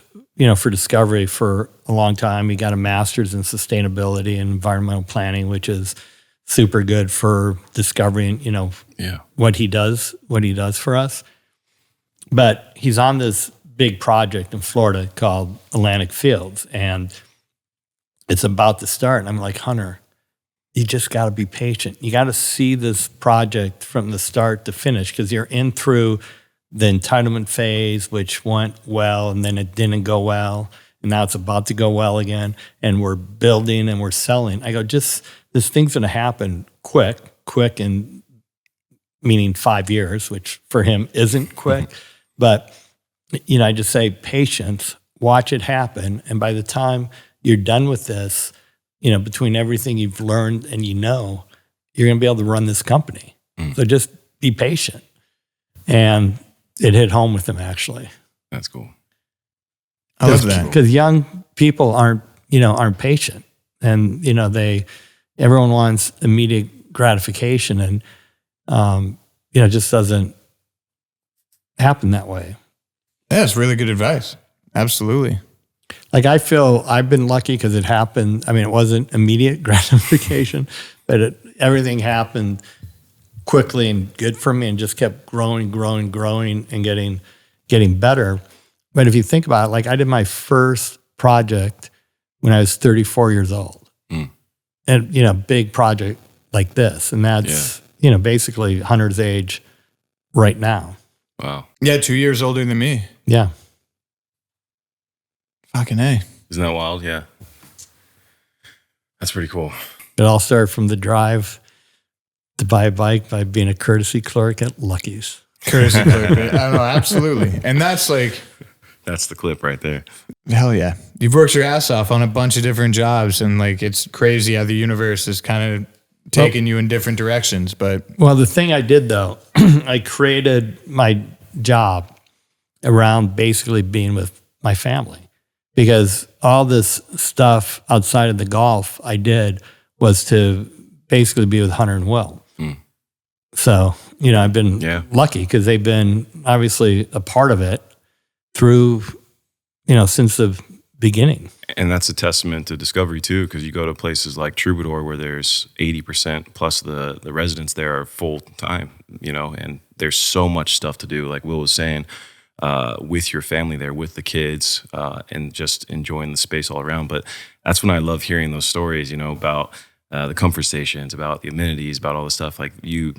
for Discovery for a long time. He got a master's in sustainability and environmental planning, which is super good for discovering, what he does for us. But he's on this big project in Florida called Atlantic Fields, and it's about to start. And I'm like, Hunter, you just got to be patient. You got to see this project from the start to finish, because you're in through the entitlement phase, which went well, and then it didn't go well, and now it's about to go well again, and we're building and we're selling. I go, this thing's going to happen quick, and meaning 5 years, which for him isn't quick. But, I just say patience, watch it happen. And by the time you're done with this, between everything you've learned and you're going to be able to run this company. So just be patient. And it hit home with him, actually. That's cool. I love that. Because young people aren't patient. And, everyone wants immediate gratification, and, it just doesn't happen that way. Yeah, it's really good advice. Absolutely. I feel I've been lucky because it happened. I mean, it wasn't immediate gratification, but everything happened quickly and good for me, and just kept growing and getting better. But if you think about it, I did my first project when I was 34 years old. And, big project like this. And that's, basically Hunter's age right now. Wow. Yeah, 2 years older than me. Yeah. Fucking A. Isn't that wild? Yeah. That's pretty cool. It all started from the drive to buy a bike by being a courtesy clerk at Lucky's. Courtesy clerk. I don't know, absolutely. And that's that's the clip right there. Hell yeah. You've worked your ass off on a bunch of different jobs, and it's crazy how the universe is kind of taking you in different directions. But well, the thing I did though, I created my job around basically being with my family, because all this stuff outside of the golf I did was to basically be with Hunter and Will. So, I've been lucky because they've been obviously a part of it through, since the beginning. And that's a testament to Discovery too, because you go to places like Troubadour where there's 80% plus the residents there are full time, and there's so much stuff to do. Like Will was saying, with your family there, with the kids, and just enjoying the space all around. But that's when I love hearing those stories, about the comfort stations, about the amenities, about all the stuff. Like you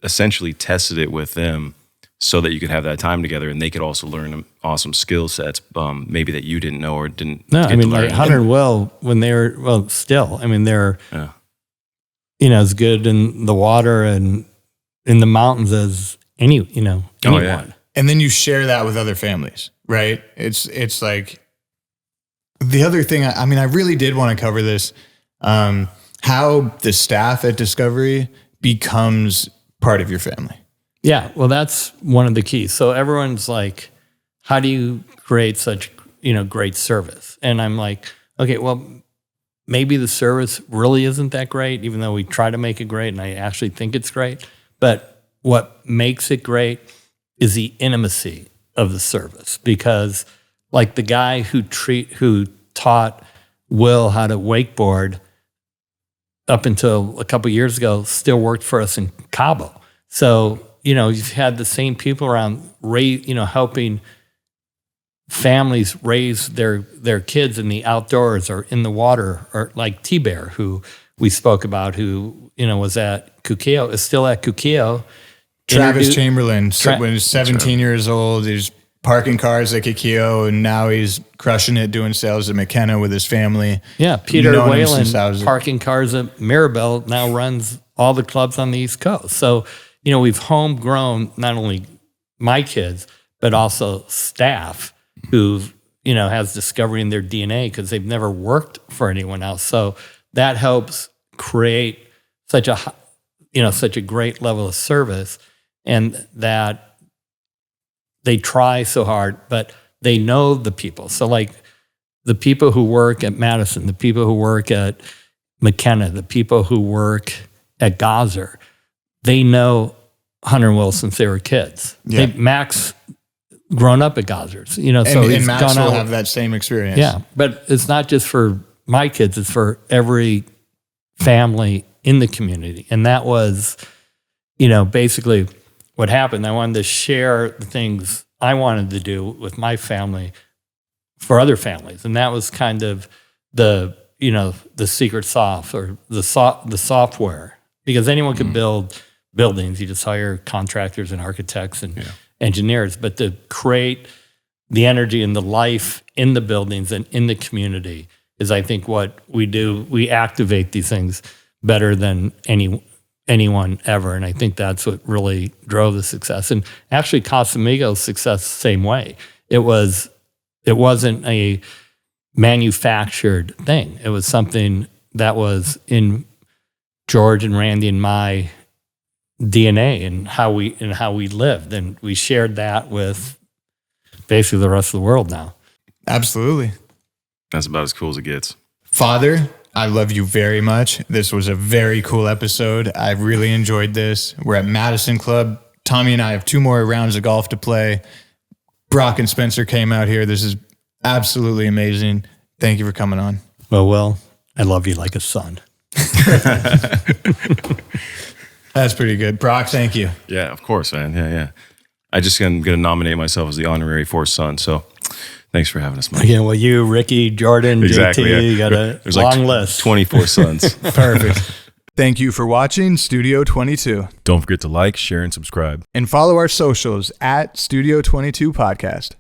essentially tested it with them so that you could have that time together, and they could also learn awesome skill sets, maybe that you didn't know or didn't. No, get to learn. like Hunter and Will, when they were, still, they're, as good in the water and in the mountains as anyone. Oh, yeah. And then you share that with other families, right? It's like the other thing. I really did want to cover this, how the staff at Discovery becomes part of your family. Yeah, well, that's one of the keys. So everyone's like, how do you create such, great service? And I'm like, okay, well, maybe the service really isn't that great, even though we try to make it great, and I actually think it's great. But what makes it great is the intimacy of the service. Because like the guy who taught Will how to wakeboard up until a couple of years ago still worked for us in Cabo. So, you've had the same people around, helping families raise their kids in the outdoors or in the water, or like T-Bear, who we spoke about, who, was at Kukio, is still at Kukio. Travis Chamberlain, when he's 17 years old, he's parking cars at Kukio, and now he's crushing it doing sales at McKenna with his family. Yeah, Peter Whalen, parking cars at Mirabel, now runs all the clubs on the East Coast. So, we've homegrown not only my kids, but also staff who, has Discovery in their DNA because they've never worked for anyone else. So that helps create such a great level of service, and that they try so hard, but they know the people. So like the people who work at Madison, the people who work at McKenna, the people who work at Gosser, they know Hunter and Will since they were kids. Yeah. Max grown up at Gossers, so and Max will have that same experience. Yeah, but it's not just for my kids; it's for every family in the community. And that was, basically what happened. I wanted to share the things I wanted to do with my family for other families, and that was kind of the secret sauce or the software, because anyone could build buildings. You just hire contractors and architects and engineers, but to create the energy and the life in the buildings and in the community is, I think, what we do. We activate these things better than anyone ever, and I think that's what really drove the success. And actually, Casamigos' success the same way. It wasn't a manufactured thing. It was something that was in George and Randy and my DNA and how we lived, and we shared that with basically the rest of the world now. Absolutely. That's about as cool as it gets. Father, I love you very much. This was a very cool episode. I really enjoyed this. We're at Madison Club. Tommy and I have 2 more rounds of golf to play. Brock and Spencer came out here. This is absolutely amazing. Thank you for coming on. Well, Will, I love you like a son. That's pretty good. Brock, thank you. Yeah, of course, man. Yeah. I just going to nominate myself as the honorary 4th son. So thanks for having us, Mike. Yeah, well, you, Ricky, Jordan, exactly, JT, you got a There's long list. 24 sons. Perfect. Thank you for watching Studio 22. Don't forget to like, share, and subscribe. And follow our socials at Studio 22 Podcast.